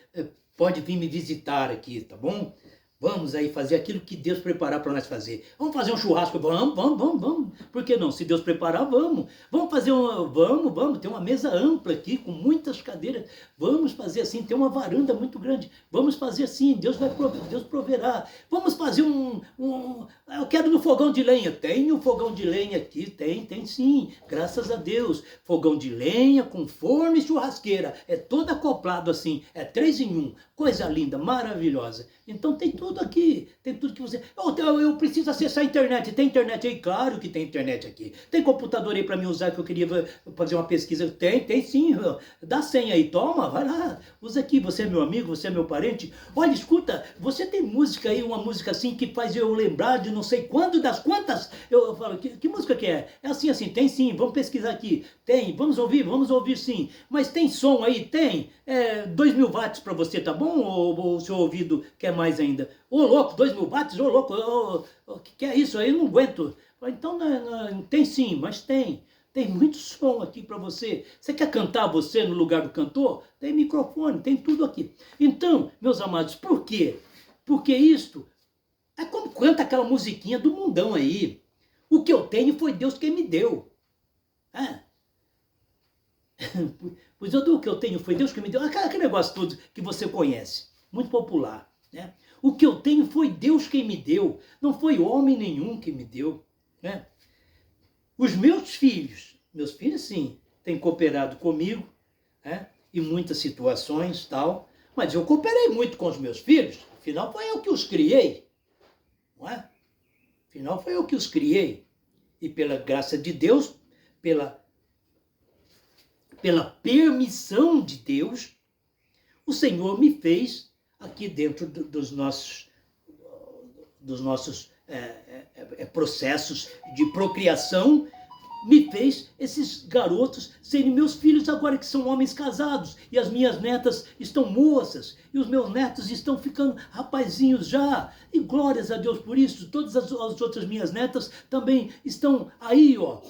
pode vir me visitar aqui, tá bom? Vamos aí fazer aquilo que Deus preparar para nós fazer. Vamos fazer um churrasco? Vamos. Por que não? Se Deus preparar, vamos. Vamos fazer vamos. Tem uma mesa ampla aqui, com muitas cadeiras. Vamos fazer assim, tem uma varanda muito grande. Vamos fazer assim, Deus proverá. Vamos fazer eu quero no fogão de lenha. Tem um fogão de lenha aqui, tem sim. Graças a Deus. Fogão de lenha com forno e churrasqueira. É todo acoplado assim. É 3 em 1. Coisa linda, maravilhosa. Então tem tudo aqui, tem tudo que você... Eu preciso acessar a internet. Tem internet aí? Claro que tem internet aqui. Tem computador aí para mim usar, que eu queria fazer uma pesquisa? Tem sim. Dá senha aí, toma, vai lá. Usa aqui, você é meu amigo, você é meu parente. Olha, escuta, você tem música aí, uma música assim que faz eu lembrar de não sei quando, das quantas? Eu falo, que música que é? É assim, tem sim, vamos pesquisar aqui. Tem, vamos ouvir sim. Mas tem som aí? Tem. 2.000 watts para você, tá bom? Ou o seu ouvido quer mais ainda? Ô louco, 2.000 watts, ô louco, o que é isso aí? Eu não aguento. Então, não, tem sim, mas tem. Tem muito som aqui para você. Você quer cantar você no lugar do cantor? Tem microfone, tem tudo aqui. Então, meus amados, por quê? Porque isto é como canta aquela musiquinha do mundão aí. O que eu tenho foi Deus quem me deu. É. Pois eu dou o que eu tenho foi Deus que me deu. Aquele negócio todo que você conhece. Muito popular. Né? O que eu tenho foi Deus quem me deu. Não foi homem nenhum que me deu. Né? Os meus filhos sim, têm cooperado comigo, né? Em muitas situações tal. Mas eu cooperei muito com os meus filhos. Afinal, foi eu que os criei. Não é? Afinal, foi eu que os criei. E pela graça de Deus, pela permissão de Deus, o Senhor me fez aqui dentro dos nossos processos de procriação, me fez esses garotos serem meus filhos agora que são homens casados, e as minhas netas estão moças, e os meus netos estão ficando rapazinhos já, e glórias a Deus por isso. Todas as outras minhas netas também estão aí, ó,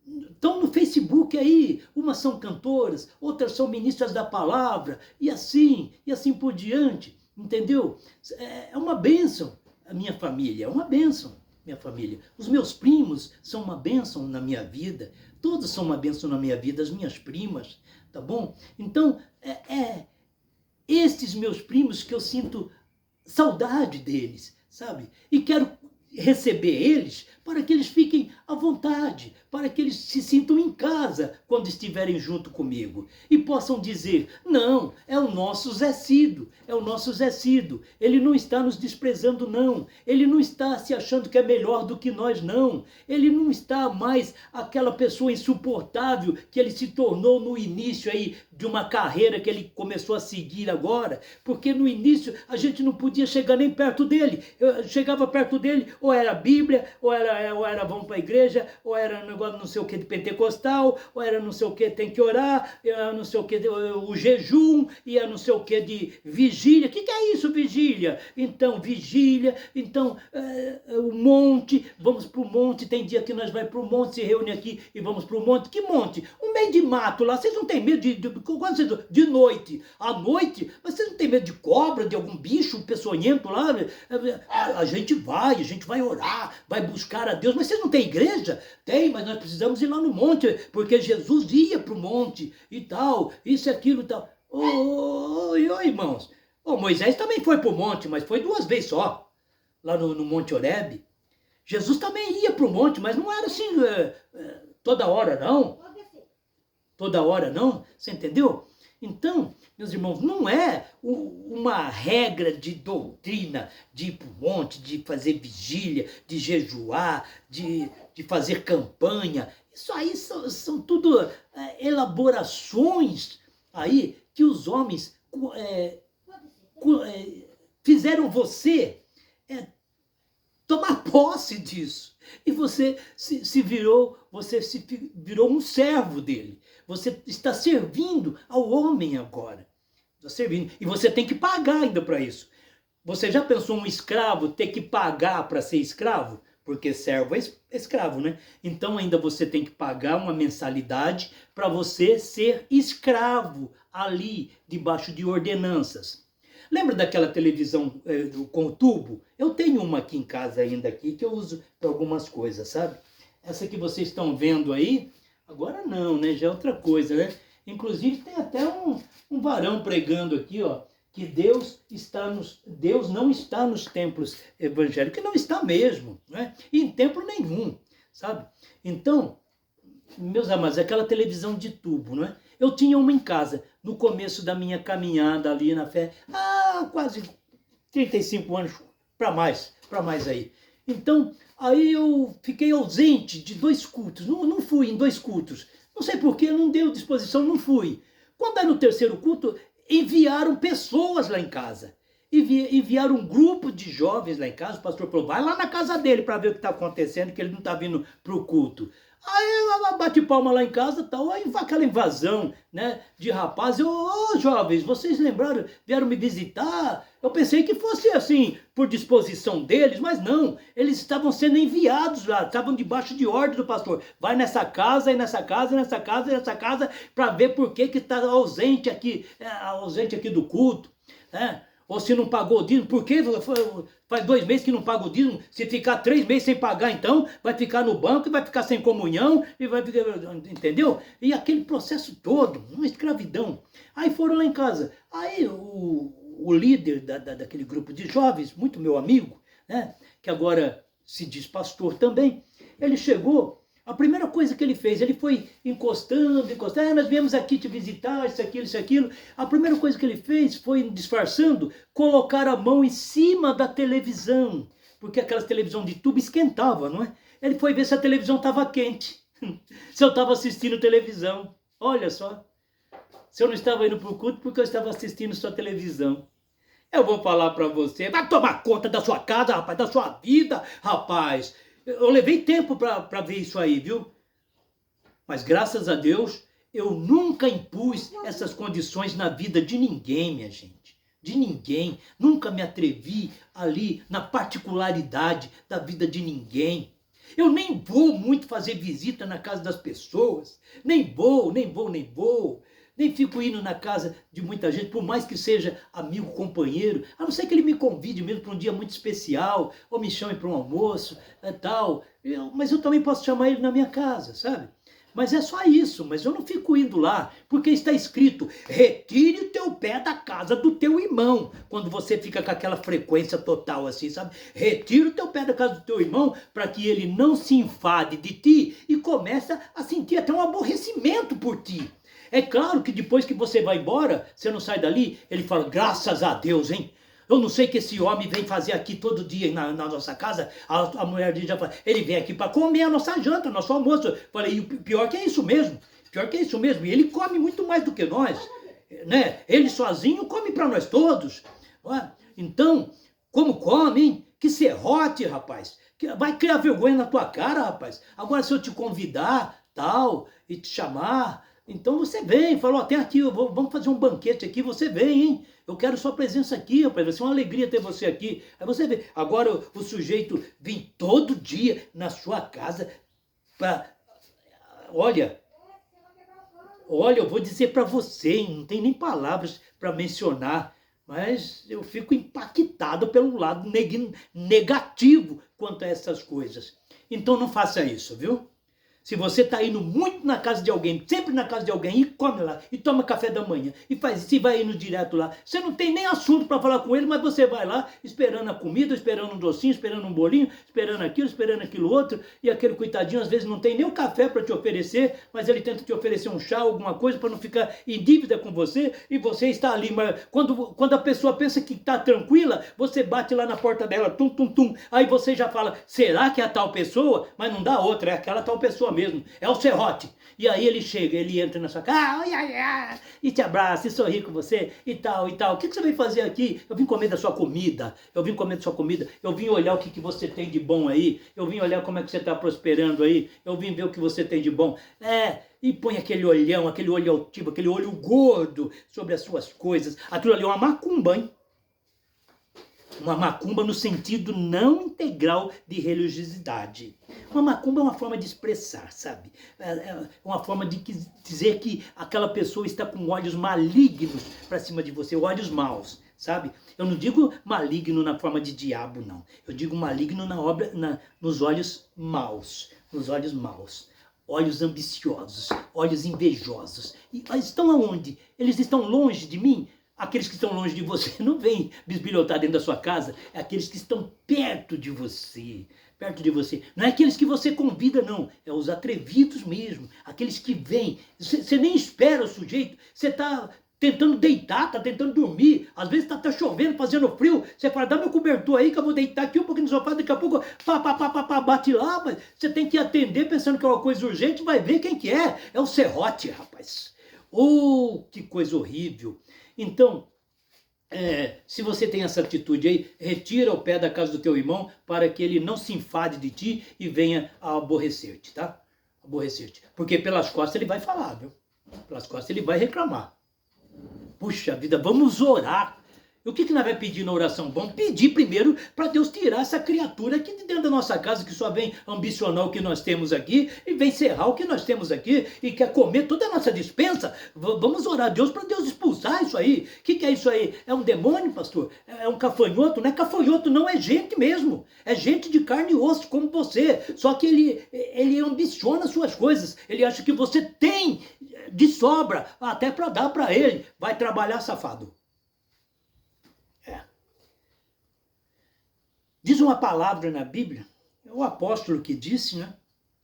estão no Facebook aí, umas são cantoras, outras são ministras da palavra, e assim por diante, entendeu? É uma bênção a minha família, é uma bênção minha família. Os meus primos são uma bênção na minha vida, todos são uma bênção na minha vida, as minhas primas, tá bom? Então, estes meus primos que eu sinto saudade deles, sabe? E quero receber eles para que eles fiquem à vontade, para que eles se sintam em casa quando estiverem junto comigo e possam dizer, não, é o nosso Zé Cido, é o nosso Zé Cido, ele não está nos desprezando não, ele não está se achando que é melhor do que nós não, ele não está mais aquela pessoa insuportável que ele se tornou no início aí de uma carreira que ele começou a seguir agora, porque no início a gente não podia chegar nem perto dele, eu chegava perto dele, ou era Bíblia, ou era vamos para a igreja, ou era negócio não sei o que de pentecostal, ou era não sei o que tem que orar, era não sei o que o jejum, e era não sei o que de vigília. O que é isso, vigília? Então, vigília, então o monte, vamos para o monte, tem dia que nós vai para o monte, se reúne aqui e vamos para o monte. Que monte? Um meio de mato lá, vocês não têm medo de noite? À noite? Mas vocês não têm medo de cobra, de algum bicho peçonhento lá? A gente vai orar, vai buscar a Deus, mas vocês não têm igreja? Tem, mas nós precisamos ir lá no monte, porque Jesus ia para o monte e tal, isso e aquilo e tal. Oi, irmãos. Moisés também foi para o monte, mas foi 2 vezes só, lá no Monte Horebe. Jesus também ia para o monte, mas não era assim toda hora, não. Toda hora, não. Você entendeu? Então, meus irmãos, não é uma regra de doutrina de ir para o monte, de fazer vigília, de jejuar, de fazer campanha. Isso aí são tudo elaborações aí que os homens fizeram você tomar posse disso. E você virou um servo dele. Você está servindo ao homem agora. Está servindo. E você tem que pagar ainda para isso. Você já pensou um escravo ter que pagar para ser escravo? Porque servo é escravo, né? Então ainda você tem que pagar uma mensalidade para você ser escravo ali, debaixo de ordenanças. Lembra daquela televisão com o tubo? Eu tenho uma aqui em casa ainda aqui que eu uso para algumas coisas, sabe? Essa que vocês estão vendo aí, agora não, né? Já é outra coisa, né? Inclusive tem até um varão pregando aqui, ó, que Deus não está nos templos evangélicos, que não está mesmo, né? E em templo nenhum, sabe? Então, meus amados, aquela televisão de tubo, não é? Eu tinha uma em casa, no começo da minha caminhada ali na fé, quase 35 anos, para mais aí. Então, aí eu fiquei ausente de 2 cultos, não fui em 2 cultos, não sei porquê, não deu disposição, não fui. Quando era no 3º culto, enviaram pessoas lá em casa, enviaram um grupo de jovens lá em casa, o pastor falou, vai lá na casa dele para ver o que está acontecendo, que ele não está vindo para o culto. Aí ela bate palma lá em casa, tal, aí vai aquela invasão, né, de rapazes. Ô, jovens, vocês lembraram, vieram me visitar? Eu pensei que fosse assim, por disposição deles, mas não. Eles estavam sendo enviados lá, estavam debaixo de ordem do pastor. Vai nessa casa, e nessa casa, e nessa casa, e nessa casa, para ver por que está ausente aqui do culto, né? Ou se não pagou o dízimo, por que faz 2 meses que não paga o dízimo? Se ficar 3 meses sem pagar, então vai ficar no banco e vai ficar sem comunhão, e vai ficar, entendeu? E aquele processo todo, uma escravidão. Aí foram lá em casa. Aí o líder daquele grupo de jovens, muito meu amigo, né, que agora se diz pastor também, ele chegou. A primeira coisa que ele fez, ele foi encostando, nós viemos aqui te visitar, isso, aquilo. A primeira coisa que ele fez foi, disfarçando, colocar a mão em cima da televisão, porque aquela televisão de tubo esquentava, não é? Ele foi ver se a televisão estava quente, se eu estava assistindo televisão. Olha só, se eu não estava indo para o culto porque eu estava assistindo sua televisão. Eu vou falar para você, vai tomar conta da sua casa, rapaz, da sua vida, rapaz. Eu levei tempo para ver isso aí, viu? Mas graças a Deus, eu nunca impus essas condições na vida de ninguém, minha gente. De ninguém. Nunca me atrevi ali na particularidade da vida de ninguém. Eu nem vou muito fazer visita na casa das pessoas. Nem vou. Nem fico indo na casa de muita gente, por mais que seja amigo, companheiro, a não ser que ele me convide mesmo para um dia muito especial, ou me chame para um almoço, tal. Mas eu também posso chamar ele na minha casa, sabe? Mas é só isso, mas eu não fico indo lá, porque está escrito, retire o teu pé da casa do teu irmão, quando você fica com aquela frequência total assim, sabe? Retire o teu pé da casa do teu irmão, para que ele não se enfade de ti e comece a sentir até um aborrecimento por ti. É claro que depois que você vai embora, você não sai dali, ele fala, graças a Deus, hein? Eu não sei que esse homem vem fazer aqui todo dia na nossa casa. A mulher dele já fala, ele vem aqui para comer a nossa janta, nosso almoço. Eu falei, e o pior que é isso mesmo. Pior que é isso mesmo. E ele come muito mais do que nós. Né? Ele sozinho come para nós todos. Então, como come, hein? Que serrote, rapaz. Vai criar vergonha na tua cara, rapaz. Agora, se eu te convidar, tal, e te chamar... Então você vem, falou, até aqui, vamos fazer um banquete aqui, você vem, hein? Eu quero sua presença aqui, rapaz, vai ser uma alegria ter você aqui. Aí você vem. Agora o sujeito vem todo dia na sua casa para... Olha, eu vou dizer para você, hein? Não tem nem palavras para mencionar, mas eu fico impactado pelo lado negativo quanto a essas coisas. Então não faça isso, viu? Se você está indo muito na casa de alguém, sempre na casa de alguém, e come lá, e toma café da manhã, e faz isso, e vai indo direto lá, você não tem nem assunto para falar com ele, mas você vai lá, esperando a comida, esperando um docinho, esperando um bolinho, esperando aquilo outro, e aquele coitadinho às vezes não tem nem o café para te oferecer, mas ele tenta te oferecer um chá, alguma coisa, para não ficar em dívida com você, e você está ali, mas quando a pessoa pensa que está tranquila, você bate lá na porta dela, tum, tum, tum, aí você já fala, será que é a tal pessoa? Mas não dá outra, é aquela tal pessoa mesmo, é o serrote. E aí ele chega, ele entra na sua casa, e te abraça, e sorri com você, e tal, e tal. O que você veio fazer aqui? Eu vim comer da sua comida, eu vim olhar o que você tem de bom aí, eu vim olhar como é que você está prosperando aí, eu vim ver o que você tem de bom. E põe aquele olhão, aquele olho altivo, aquele olho gordo sobre as suas coisas. Aquilo ali é uma macumba, hein? Uma macumba no sentido não integral de religiosidade. Uma macumba é uma forma de expressar, sabe? É uma forma de dizer que aquela pessoa está com olhos malignos para cima de você, olhos maus, sabe? Eu não digo maligno na forma de diabo, não. Eu digo maligno nos olhos maus, olhos ambiciosos, olhos invejosos. E eles estão aonde? Eles estão longe de mim? Aqueles que estão longe de você não vêm bisbilhotar dentro da sua casa, é aqueles que estão perto de você. Não é aqueles que você convida, não. É os atrevidos mesmo, aqueles que vêm. Você nem espera o sujeito, você está tentando deitar, está tentando dormir. Às vezes está chovendo, fazendo frio. Você fala, dá meu cobertor aí que eu vou deitar aqui um pouquinho no sofá, daqui a pouco bate lá. Mas você tem que atender pensando que é uma coisa urgente, vai ver quem que é. É o serrote, rapaz. Oh, que coisa horrível. Então, se você tem essa atitude aí, retira o pé da casa do teu irmão para que ele não se enfade de ti e venha a aborrecer-te, tá? aborrecer-te. Porque pelas costas ele vai falar, viu? Pelas costas ele vai reclamar. Puxa vida, vamos orar. E o que nós vamos pedir na oração? Vamos pedir primeiro para Deus tirar essa criatura aqui de dentro da nossa casa, que só vem ambicionar o que nós temos aqui e vem serrar o que nós temos aqui e quer comer toda a nossa despensa. Vamos orar a Deus para Deus expulsar isso aí. O que é isso aí? É um demônio, pastor? É um cafanhoto? Não é cafanhoto, não, é gente mesmo. É gente de carne e osso, como você. Só que ele ambiciona suas coisas. Ele acha que você tem de sobra, até para dar para ele. Vai trabalhar, safado. Diz uma palavra na Bíblia, é o apóstolo que disse, né?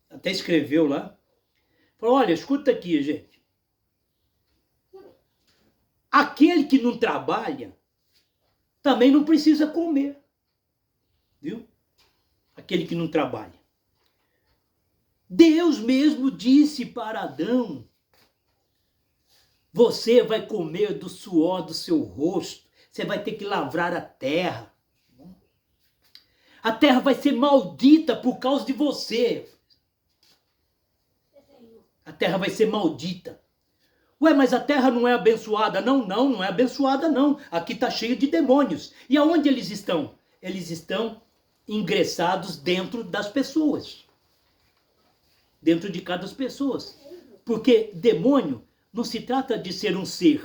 Até escreveu lá. Falou, olha, escuta aqui, gente. Aquele que não trabalha, também não precisa comer. Viu? Aquele que não trabalha. Deus mesmo disse para Adão, você vai comer do suor do seu rosto, você vai ter que lavrar a terra. A terra vai ser maldita por causa de você. A terra vai ser maldita. Ué, mas a terra não é abençoada? Não, não é abençoada não. Aqui está cheio de demônios. E aonde eles estão? Eles estão ingressados dentro das pessoas. Dentro de cada pessoa. Porque demônio não se trata de ser um ser.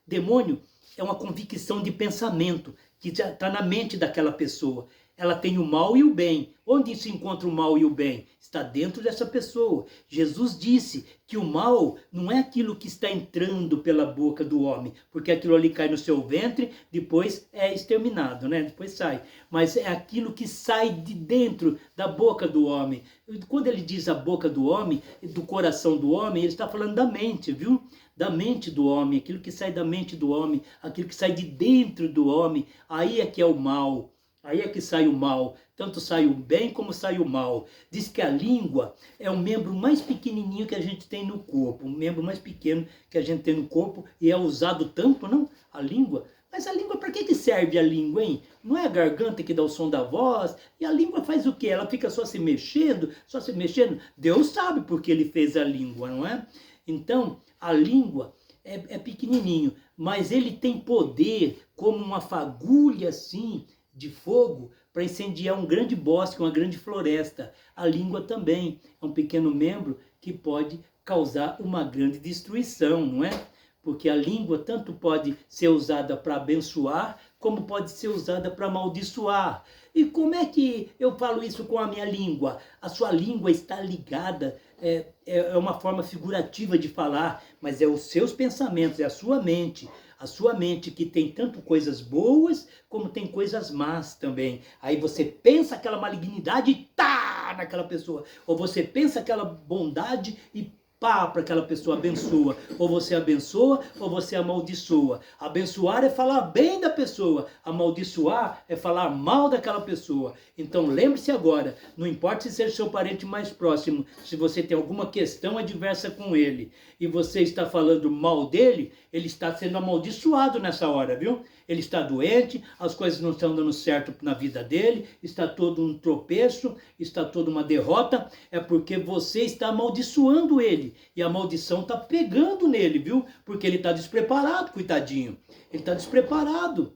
Demônio é uma convicção de pensamento que já está na mente daquela pessoa. Ela tem o mal e o bem. Onde se encontra o mal e o bem? Está dentro dessa pessoa. Jesus disse que o mal não é aquilo que está entrando pela boca do homem, porque aquilo ali cai no seu ventre, depois é exterminado, né? Depois sai. Mas é aquilo que sai de dentro da boca do homem. Quando ele diz a boca do homem, do coração do homem, ele está falando da mente, viu? Da mente do homem, aquilo que sai da mente do homem, aquilo que sai de dentro do homem, aí é que é o mal. Aí é que sai o mal, tanto sai o bem como sai o mal. Diz que a língua é o membro mais pequenininho que a gente tem no corpo, o membro mais pequeno que a gente tem no corpo e é usado tanto, não? A língua. Mas a língua, para que serve a língua, hein? Não é a garganta que dá o som da voz? E a língua faz o quê? Ela fica só se mexendo, só se mexendo? Deus sabe por que ele fez a língua, não é? Então, a língua é pequenininho, mas ele tem poder como uma fagulha assim, de fogo para incendiar um grande bosque, uma grande floresta. A língua também é um pequeno membro que pode causar uma grande destruição, não é? Porque a língua tanto pode ser usada para abençoar, como pode ser usada para amaldiçoar. E como é que eu falo isso com a minha língua? A sua língua está ligada, é uma forma figurativa de falar, mas é os seus pensamentos, é a sua mente. A sua mente que tem tanto coisas boas, como tem coisas más também. Aí você pensa aquela malignidade e tá naquela pessoa. Ou você pensa aquela bondade e pá, para aquela pessoa abençoa. Ou você abençoa, ou você amaldiçoa. Abençoar é falar bem da pessoa. Amaldiçoar é falar mal daquela pessoa. Então lembre-se agora, não importa se seja seu parente mais próximo, se você tem alguma questão adversa com ele, e você está falando mal dele, ele está sendo amaldiçoado nessa hora, viu? Ele está doente, as coisas não estão dando certo na vida dele, está todo um tropeço, está toda uma derrota, é porque você está amaldiçoando ele. E a maldição está pegando nele, viu? Porque ele está despreparado, coitadinho. Ele está despreparado.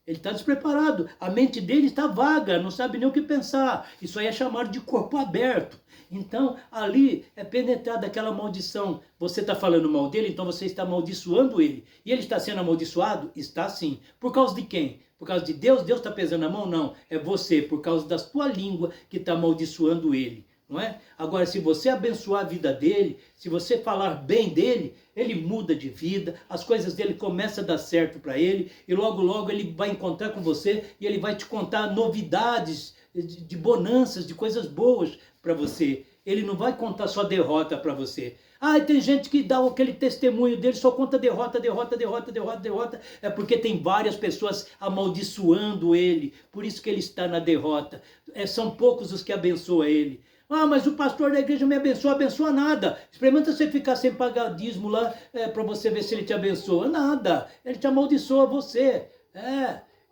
Ele está despreparado. A mente dele está vaga, não sabe nem o que pensar. Isso aí é chamado de corpo aberto. Então, ali é penetrada aquela maldição. Você está falando mal dele, então você está amaldiçoando ele. E ele está sendo amaldiçoado? Está sim. Por causa de quem? Por causa de Deus? Deus está pesando a mão? Não. É você, por causa da sua língua, que está amaldiçoando ele. Não é? Agora, se você abençoar a vida dele, se você falar bem dele, ele muda de vida, as coisas dele começam a dar certo para ele, e logo, logo ele vai encontrar com você e ele vai te contar novidades, de bonanças, de coisas boas para você. Ele não vai contar só derrota para você. Ah, tem gente que dá aquele testemunho dele, só conta derrota, derrota, derrota, derrota, derrota. É porque tem várias pessoas amaldiçoando ele, por isso que ele está na derrota. São poucos os que abençoam ele. Ah, mas o pastor da igreja me abençoa, abençoa nada. Experimenta você ficar sem pagar dízimo lá para você ver se ele te abençoa. Nada, ele te amaldiçoa você.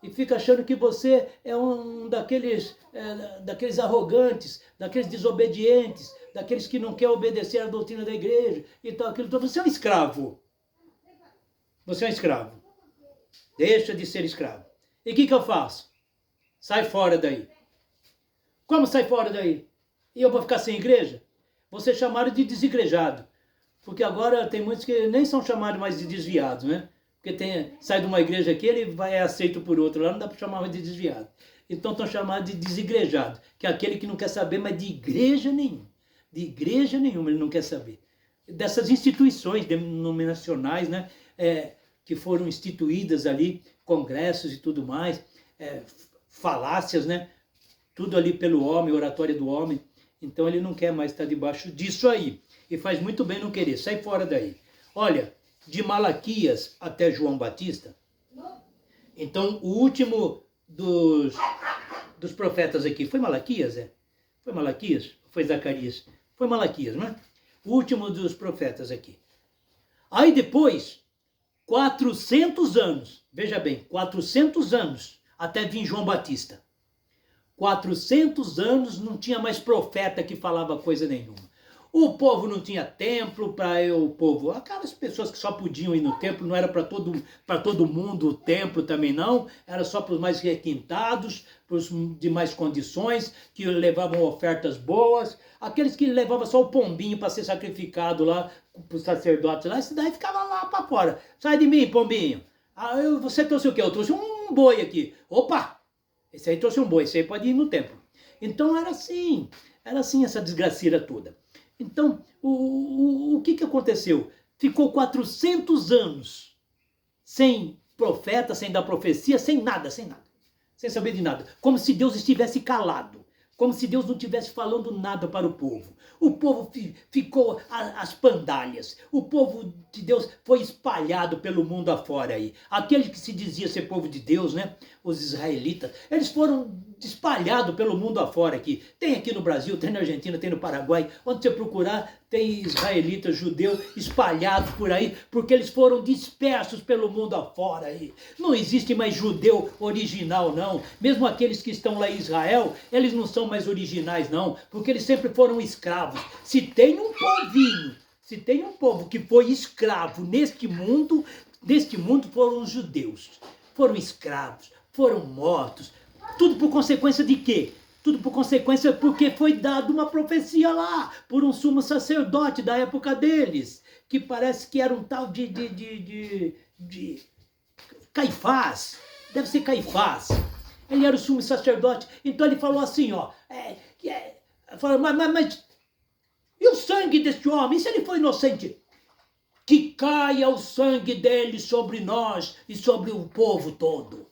E fica achando que você é um daqueles arrogantes, daqueles desobedientes. daqueles que não querem obedecer à doutrina da igreja e tal, aquilo todo. Você é um escravo. Você é um escravo. Deixa de ser escravo. E o que eu faço? Sai fora daí. Como sai fora daí? E eu vou ficar sem igreja? Vou ser chamado de desigrejado. Porque agora tem muitos que nem são chamados mais de desviados, né? Porque sai de uma igreja aqui, ele é aceito por outro lá, não dá para chamar mais de desviado. Então estão chamados de desigrejado, que é aquele que não quer saber mais de igreja nenhuma. De igreja nenhuma ele não quer saber. Dessas instituições denominacionais, né? Que foram instituídas ali, congressos e tudo mais, falácias, né? Tudo ali pelo homem, oratória do homem. Então ele não quer mais estar debaixo disso aí. E faz muito bem não querer. Sai fora daí. Olha, de Malaquias até João Batista. Então o último dos profetas aqui foi Malaquias, Foi Malaquias? Foi Zacarias? Foi Malaquias, não é? O último dos profetas aqui. Aí depois, 400 anos, veja bem, 400 anos até vir João Batista. 400 anos não tinha mais profeta que falava coisa nenhuma. O povo não tinha templo para o povo. Aquelas pessoas que só podiam ir no templo, não era para todo mundo o templo também não. Era só para os mais requintados, para os de mais condições, que levavam ofertas boas. Aqueles que levavam só o pombinho para ser sacrificado lá, para os sacerdotes lá, esse daí ficava lá para fora. Sai de mim, pombinho. Você trouxe o quê? Eu trouxe um boi aqui. Opa! Esse aí trouxe um boi, esse aí pode ir no templo. Então era assim essa desgraceira toda. Então, o que aconteceu? Ficou 400 anos sem profeta, sem dar profecia, sem nada, sem saber de nada. Como se Deus estivesse calado, como se Deus não estivesse falando nada para o povo. O povo ficou às pandalhas. O povo de Deus foi espalhado pelo mundo afora aí. Aquele que se dizia ser povo de Deus, né? Os israelitas, eles foram espalhados pelo mundo afora aqui. Tem aqui no Brasil, tem na Argentina, tem no Paraguai. Onde você procurar, tem israelitas, judeus espalhados por aí, porque eles foram dispersos pelo mundo afora aí. Não existe mais judeu original, não. Mesmo aqueles que estão lá em Israel, eles não são mais originais, não, porque eles sempre foram escravos. Se tem um povo que foi escravo neste mundo foram os judeus. Foram escravos, foram mortos. Tudo por consequência de quê? Tudo por consequência porque foi dada uma profecia lá, por um sumo sacerdote da época deles, que parece que era um tal de Caifás. Deve ser Caifás. Ele era o sumo sacerdote. Então ele falou assim, ó. Falou, mas e o sangue deste homem? E se ele foi inocente? Que caia o sangue dele sobre nós e sobre o povo todo.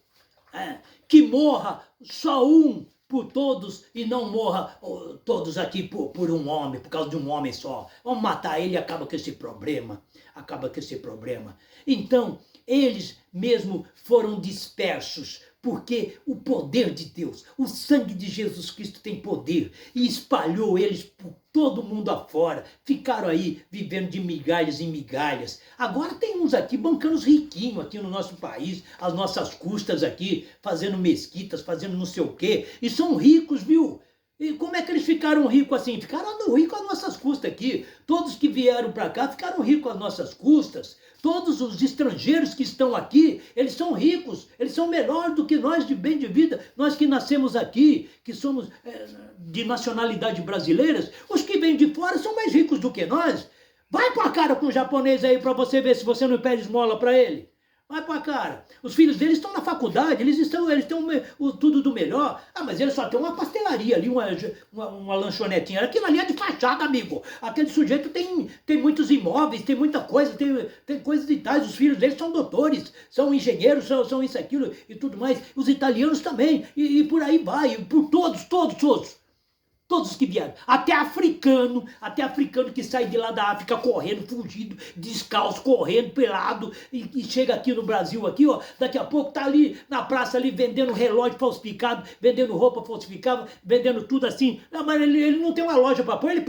Que morra só um por todos e não morra todos aqui por um homem, por causa de um homem só. Vamos matar ele e acaba com esse problema. Então, eles mesmo foram dispersos, porque o poder de Deus, o sangue de Jesus Cristo tem poder e espalhou eles por todo mundo afora. Ficaram aí vivendo de migalhas em migalhas. Agora tem uns aqui bancando os riquinhos aqui no nosso país, às nossas custas aqui, fazendo mesquitas, fazendo não sei o quê. E são ricos, viu? E como é que eles ficaram ricos assim? Ficaram ricos às nossas custas aqui. Todos que vieram para cá ficaram ricos às nossas custas. Todos os estrangeiros que estão aqui, eles são ricos, eles são melhores do que nós de bem de vida. Nós que nascemos aqui, que somos de nacionalidade brasileiras, os que vêm de fora são mais ricos do que nós. Vai pra cara com o japonês aí para você ver se você não pede esmola para ele. Vai pra cara. Os filhos deles estão na faculdade, eles têm tudo do melhor. Mas eles só têm uma pastelaria ali, uma lanchonetinha. Aquilo ali é de fachada, amigo. Aquele sujeito tem muitos imóveis, tem muita coisa, tem coisas e tais. Os filhos deles são doutores, são engenheiros, são isso, aquilo e tudo mais. Os italianos também. E por aí vai. Por todos. Todos os que vieram, até africano que sai de lá da África correndo, fugido, descalço, correndo, pelado, e chega aqui no Brasil, aqui, ó, daqui a pouco tá ali na praça ali vendendo relógio falsificado, vendendo roupa falsificada, vendendo tudo assim. Mas ele não tem uma loja para pôr, ele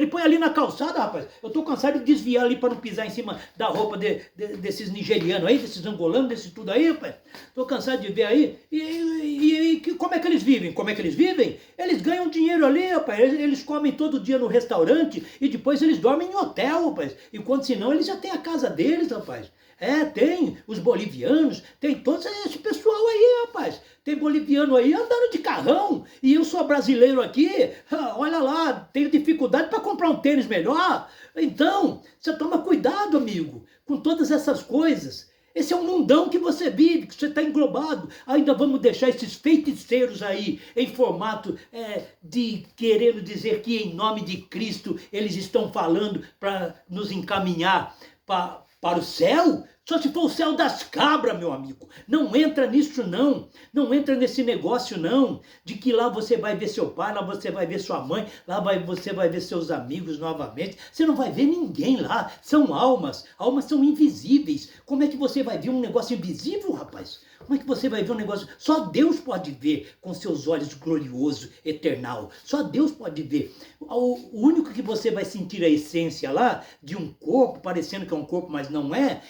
põe ali na calçada, rapaz. Eu tô cansado de desviar ali para não pisar em cima da roupa desses nigerianos aí, desses angolanos, desses tudo aí, rapaz. Tô cansado de ver aí. E como é que eles vivem? Eles ganham dinheiro ali aí, rapaz, eles comem todo dia no restaurante e depois eles dormem em hotel, rapaz. E quando senão eles já têm a casa deles, rapaz. Tem os bolivianos, tem todo esse pessoal aí, rapaz. Tem boliviano aí andando de carrão. E eu sou brasileiro aqui, olha lá, tenho dificuldade para comprar um tênis melhor. Então, você toma cuidado, amigo, com todas essas coisas. Esse é um mundão que você vive, que você está englobado. Ainda vamos deixar esses feiticeiros aí em formato de querendo dizer que em nome de Cristo eles estão falando para nos encaminhar para o céu? Só se for o céu das cabras, meu amigo. Não entra nisso não. Não entra nesse negócio não. De que lá você vai ver seu pai, lá você vai ver sua mãe, você vai ver seus amigos novamente. Você não vai ver ninguém lá. São almas. Almas são invisíveis. Como é que você vai ver um negócio invisível, rapaz? Como é que você vai ver um negócio? Só Deus pode ver com seus olhos glorioso, eternal. Só Deus pode ver. O único que você vai sentir a essência lá, de um corpo, parecendo que é um corpo, mas não é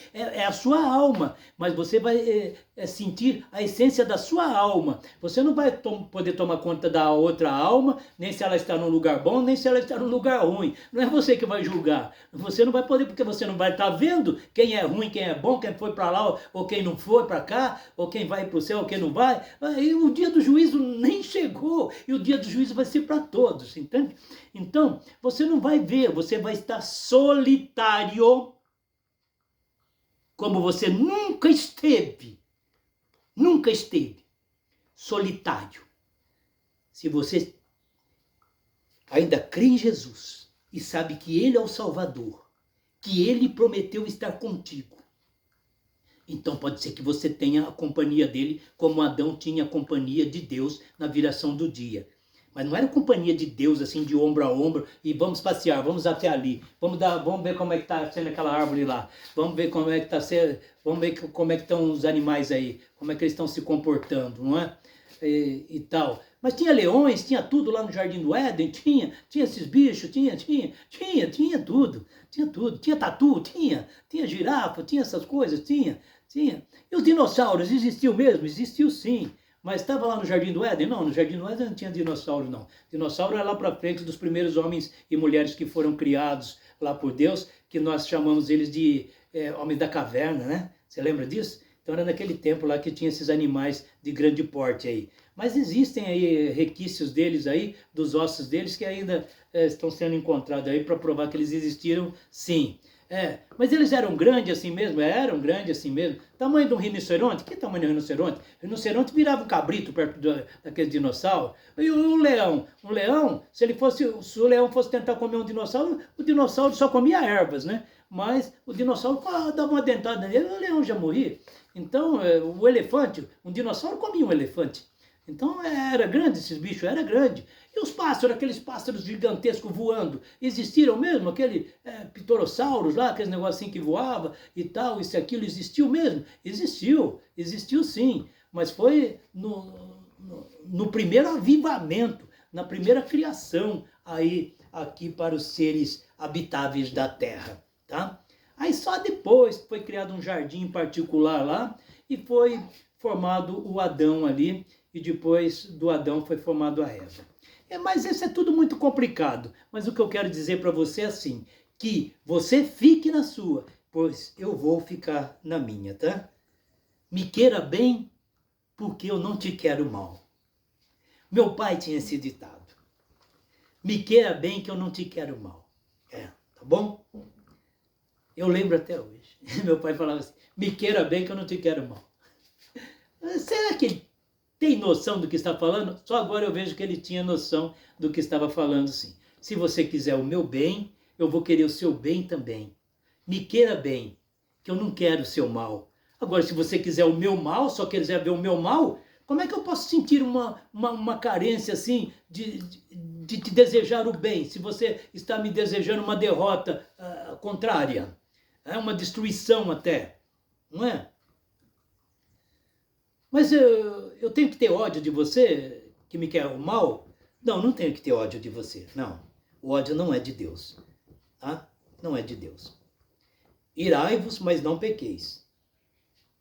a sua alma. Mas você vai sentir a essência da sua alma. Você não vai poder tomar conta da outra alma, nem se ela está num lugar bom, nem se ela está num lugar ruim. Não é você que vai julgar. Você não vai poder, porque você não vai estar vendo quem é ruim, quem é bom, quem foi para lá ou quem não foi para cá, ou quem vai para o céu ou quem não vai. E o dia do juízo nem chegou. E o dia do juízo vai ser para todos, entende? Então, você não vai ver, você vai estar solitário, como você nunca esteve solitário. Se você ainda crê em Jesus e sabe que Ele é o Salvador, que Ele prometeu estar contigo, então pode ser que você tenha a companhia dele, como Adão tinha a companhia de Deus na viração do dia. Mas não era companhia de Deus assim de ombro a ombro e vamos passear, vamos até ali, vamos ver como é que está sendo aquela árvore lá, vamos ver como é que está sendo, vamos ver como é que estão os animais aí, como é que eles estão se comportando, não é? E tal. Mas tinha leões, tinha tudo lá no Jardim do Éden, tinha esses bichos, tinha tudo, tinha tatu, tinha girafa, tinha essas coisas, tinha. E os dinossauros existiam mesmo? Existiu sim. Mas estava lá no Jardim do Éden? Não, no Jardim do Éden não tinha dinossauro, não. Dinossauro é lá para frente dos primeiros homens e mulheres que foram criados lá por Deus, que nós chamamos eles de homens da caverna, né? Você lembra disso? Então era naquele tempo lá que tinha esses animais de grande porte aí. Mas existem aí requisitos deles aí, dos ossos deles, que ainda estão sendo encontrados aí para provar que eles existiram, sim. Mas eles eram grandes assim mesmo? Eram grandes assim mesmo. Tamanho de um rinoceronte? Que tamanho de um rinoceronte? O rinoceronte virava um cabrito perto daquele dinossauro. E o leão? Um leão, se o leão fosse tentar comer um dinossauro, o dinossauro só comia ervas, né? Mas o dinossauro dava uma dentada nele, o leão já morria. Então, o elefante, um dinossauro comia um elefante. Então, era grande esses bichos, era grande. E os pássaros, aqueles pássaros gigantescos voando, existiram mesmo? Aquele pterossauros lá, aqueles negocinho que voava e tal, isso e aquilo, existiu mesmo? Existiu sim. Mas foi no primeiro avivamento, na primeira criação aí, aqui para os seres habitáveis da Terra, tá? Aí só depois foi criado um jardim particular lá e foi formado o Adão ali, e depois do Adão foi formado a Eva. Mas isso é tudo muito complicado. Mas o que eu quero dizer para você é assim, que você fique na sua, pois eu vou ficar na minha, tá? Me queira bem, porque eu não te quero mal. Meu pai tinha esse ditado. Me queira bem, que eu não te quero mal. Tá bom? Eu lembro até hoje. Meu pai falava assim, me queira bem, que eu não te quero mal. Será que ele tem noção do que está falando? Só agora eu vejo que ele tinha noção do que estava falando, sim. Se você quiser o meu bem, eu vou querer o seu bem também. Me queira bem, que eu não quero o seu mal. Agora, se você quiser o meu mal, só quiser ver o meu mal, como é que eu posso sentir uma carência assim de te desejar o bem, se você está me desejando uma derrota contrária? Uma destruição até, não é? Mas eu tenho que ter ódio de você, que me quer o mal? Não, não tenho que ter ódio de você, não. O ódio não é de Deus, tá? Não é de Deus. Irai-vos, mas não pequeis.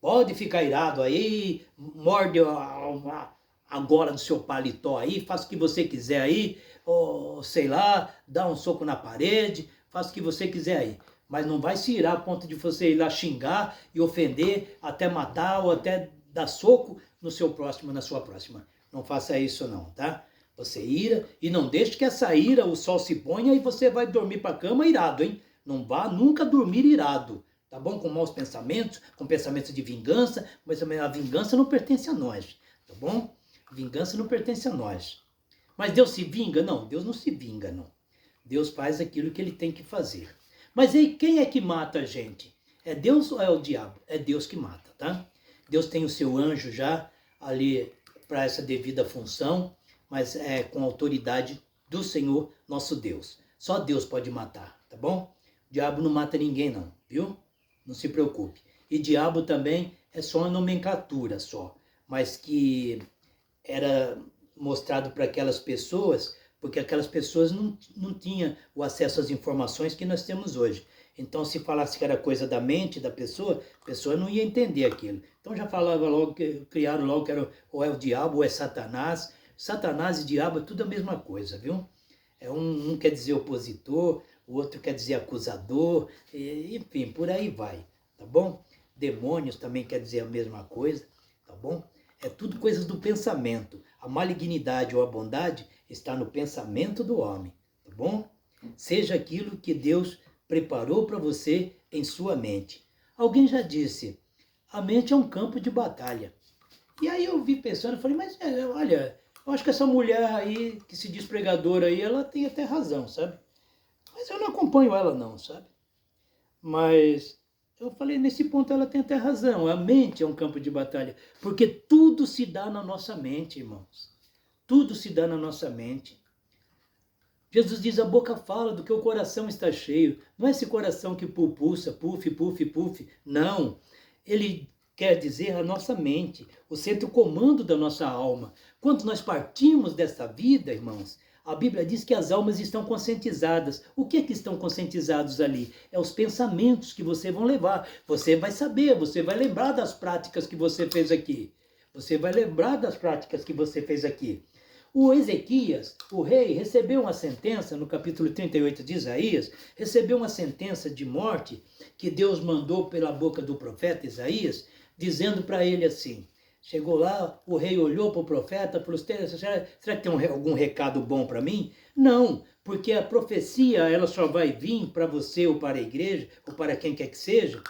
Pode ficar irado aí, morde a gola do seu paletó aí, faça o que você quiser aí, ou sei lá, dá um soco na parede, faça o que você quiser aí. Mas não vai se irar a ponto de você ir lá xingar e ofender, até matar ou até dar soco no seu próximo, na sua próxima. Não faça isso não, tá? Você ira e não deixe que essa ira, o sol se ponha e você vai dormir para a cama irado, hein? Não vá nunca dormir irado, tá bom? Com maus pensamentos, com pensamentos de vingança, mas a vingança não pertence a nós, tá bom? A vingança não pertence a nós. Mas Deus se vinga? Não, Deus não se vinga, não. Deus faz aquilo que ele tem que fazer. Mas aí quem é que mata a gente? É Deus ou é o diabo? É Deus que mata, tá? Deus tem o seu anjo já ali para essa devida função, mas é com a autoridade do Senhor nosso Deus. Só Deus pode matar, tá bom? O diabo não mata ninguém não, viu? Não se preocupe. E diabo também é só uma nomenclatura só, mas que era mostrado para aquelas pessoas, porque aquelas pessoas não tinham o acesso às informações que nós temos hoje. Então, se falasse que era coisa da mente da pessoa, a pessoa não ia entender aquilo. Então, já falava logo, criaram logo que era, ou é o diabo ou é Satanás. Satanás e diabo é tudo a mesma coisa, viu? Um quer dizer opositor, o outro quer dizer acusador, enfim, por aí vai, tá bom? Demônios também quer dizer a mesma coisa, tá bom? É tudo coisas do pensamento. A malignidade ou a bondade está no pensamento do homem, tá bom? Seja aquilo que Deus preparou para você em sua mente. Alguém já disse, a mente é um campo de batalha. E aí eu vi pensando, falei, mas olha, eu acho que essa mulher aí, que se diz pregadora aí, ela tem até razão, sabe? Mas eu não acompanho ela não, sabe? Mas eu falei, nesse ponto ela tem até razão. A mente é um campo de batalha. Porque tudo se dá na nossa mente, irmãos. Tudo se dá na nossa mente. Jesus diz, a boca fala do que o coração está cheio. Não é esse coração que pulsa, puf, puf, puf. Não. Ele quer dizer a nossa mente, o centro comando da nossa alma. Quando nós partimos desta vida, irmãos, a Bíblia diz que as almas estão conscientizadas. O que é que estão conscientizados ali? É os pensamentos que você vai levar. Você vai saber, você vai lembrar das práticas que você fez aqui. Você vai lembrar das práticas que você fez aqui. O Ezequias, o rei, recebeu uma sentença, no capítulo 38 de Isaías, recebeu uma sentença de morte que Deus mandou pela boca do profeta Isaías, dizendo para ele assim, chegou lá, o rei olhou para o profeta, falou, será que tem algum recado bom para mim? Não, porque a profecia ela só vai vir para você ou para a igreja, ou para quem quer que seja,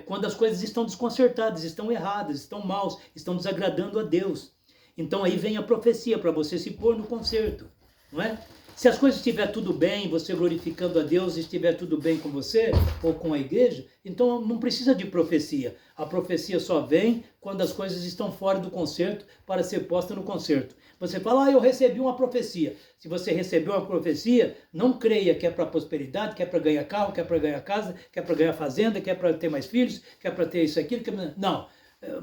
quando as coisas estão desconcertadas, estão erradas, estão maus, estão desagradando a Deus. Então aí vem a profecia para você se pôr no concerto, não é? Se as coisas estiver tudo bem, você glorificando a Deus, estiver tudo bem com você ou com a igreja, então não precisa de profecia. A profecia só vem quando as coisas estão fora do concerto para ser posta no concerto. Você fala, eu recebi uma profecia. Se você recebeu uma profecia, não creia que é para prosperidade, que é para ganhar carro, que é para ganhar casa, que é para ganhar fazenda, que é para ter mais filhos, que é para ter isso, aquilo. Não.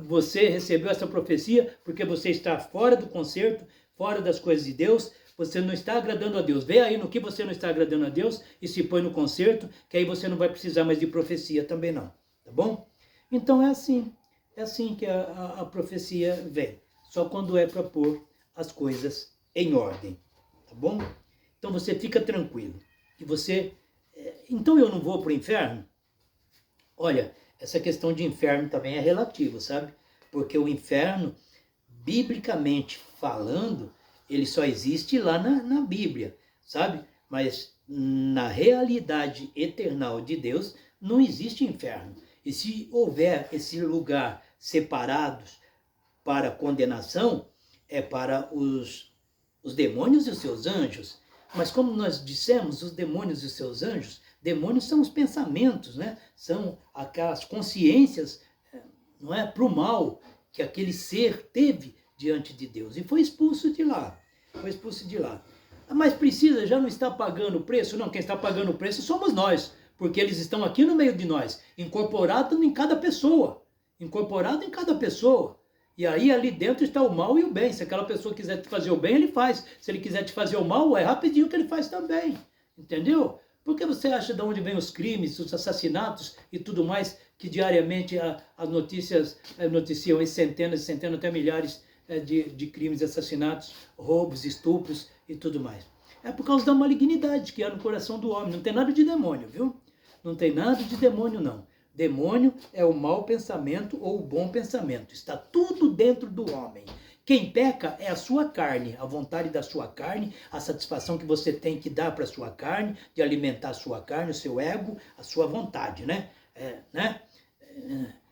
Você recebeu essa profecia porque você está fora do concerto, fora das coisas de Deus, você não está agradando a Deus. Vê aí no que você não está agradando a Deus e se põe no concerto, que aí você não vai precisar mais de profecia também não, tá bom? Então é assim que a profecia vem, só quando é para pôr as coisas em ordem, tá bom? Então você fica tranquilo, que você... Então eu não vou para o inferno? Olha, essa questão de inferno também é relativa, sabe? Porque o inferno, biblicamente falando, ele só existe lá na Bíblia, sabe? Mas na realidade eternal de Deus, não existe inferno. E se houver esse lugar separados para condenação, é para os demônios e os seus anjos. Mas como nós dissemos, os demônios e os seus anjos, demônios são os pensamentos, né? São aquelas consciências, não é, para o mal que aquele ser teve diante de Deus e foi expulso de lá. Foi expulso de lá. Mas precisa, já não está pagando o preço? Não, quem está pagando o preço somos nós, porque eles estão aqui no meio de nós, incorporados em cada pessoa. Incorporado em cada pessoa. E aí ali dentro está o mal e o bem. Se aquela pessoa quiser te fazer o bem, ele faz. Se ele quiser te fazer o mal, é rapidinho que ele faz também. Entendeu? Por que você acha de onde vêm os crimes, os assassinatos e tudo mais, que diariamente as notícias noticiam em centenas e centenas, até milhares de crimes, assassinatos, roubos, estupros e tudo mais? É por causa da malignidade que há no coração do homem. Não tem nada de demônio, viu? Não tem nada de demônio, não. Demônio é o mau pensamento ou o bom pensamento. Está tudo dentro do homem. Quem peca é a sua carne, a vontade da sua carne, a satisfação que você tem que dar para a sua carne, de alimentar a sua carne, o seu ego, a sua vontade, né?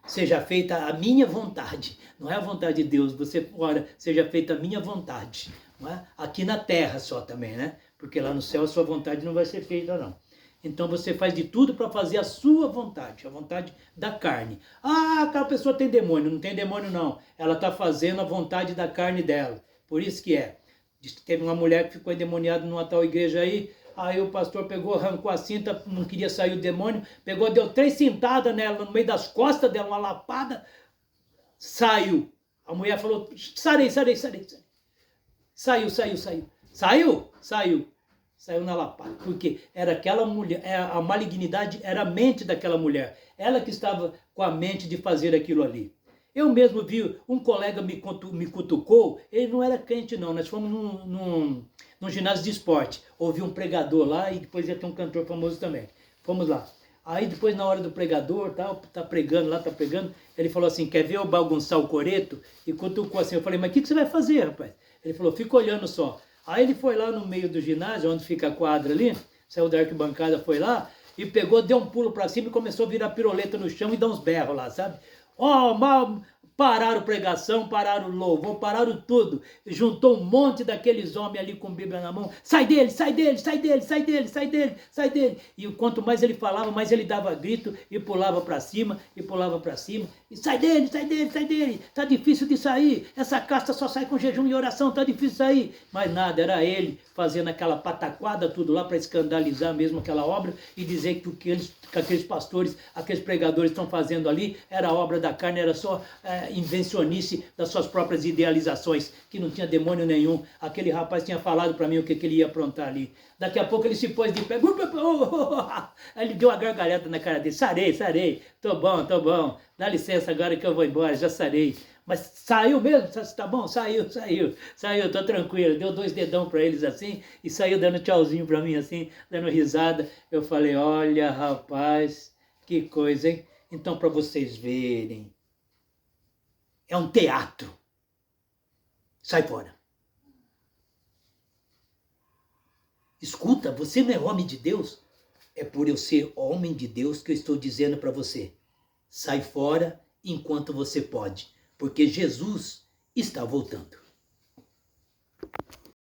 Seja feita a minha vontade, não é a vontade de Deus, você ora, seja feita a minha vontade, não é? Aqui na terra só também, né? Porque lá no céu a sua vontade não vai ser feita, não. Então você faz de tudo para fazer a sua vontade, a vontade da carne. Ah, aquela pessoa tem demônio. Não tem demônio, não. Ela está fazendo a vontade da carne dela. Por isso que é. Diz que teve uma mulher que ficou endemoniada numa tal igreja aí o pastor pegou, arrancou a cinta, não queria sair o demônio, pegou, deu 3 cintadas nela, no meio das costas dela, uma lapada, saiu. A mulher falou, sarei. Saiu. Saiu na lapada, porque era aquela mulher, a malignidade era a mente daquela mulher, ela que estava com a mente de fazer aquilo ali. Eu mesmo vi, um colega me cutucou, ele não era crente não, nós fomos num ginásio de esporte, ouvi um pregador lá e depois ia ter um cantor famoso também, fomos lá. Aí depois na hora do pregador, tá pregando, ele falou assim, quer ver eu bagunçar o coreto? E cutucou assim, eu falei, mas o que você vai fazer, rapaz? Ele falou, fica olhando só. Aí ele foi lá no meio do ginásio, onde fica a quadra ali, saiu da arquibancada, foi lá, e pegou, deu um pulo pra cima e começou a virar piroleta no chão e dar uns berros lá, sabe? Pararam pregação, pararam louvor, pararam tudo. Juntou um monte daqueles homens ali com Bíblia na mão. Sai dele. E quanto mais ele falava, mais ele dava grito e pulava para cima. E sai dele. Tá difícil de sair. Essa casta só sai com jejum e oração, tá difícil de sair. Mas nada, era ele fazendo aquela pataquada tudo lá para escandalizar mesmo aquela obra e dizer que aqueles pastores, aqueles pregadores estão fazendo ali, era obra da carne, era só invencionice das suas próprias idealizações, que não tinha demônio nenhum. Aquele rapaz tinha falado para mim o que ele ia aprontar ali. Daqui a pouco ele se pôs de pé, aí ele deu uma gargalhada na cara dele, sarei, tô bom, dá licença agora que eu vou embora, já sarei. Mas saiu mesmo? Tá bom? Saiu, tô tranquilo. Deu 2 dedão para eles assim e saiu dando tchauzinho para mim assim, dando risada. Eu falei, olha rapaz, que coisa, hein? Então para vocês verem, é um teatro. Sai fora. Escuta, você não é homem de Deus? É por eu ser homem de Deus que eu estou dizendo para você. Sai fora enquanto você pode, porque Jesus está voltando.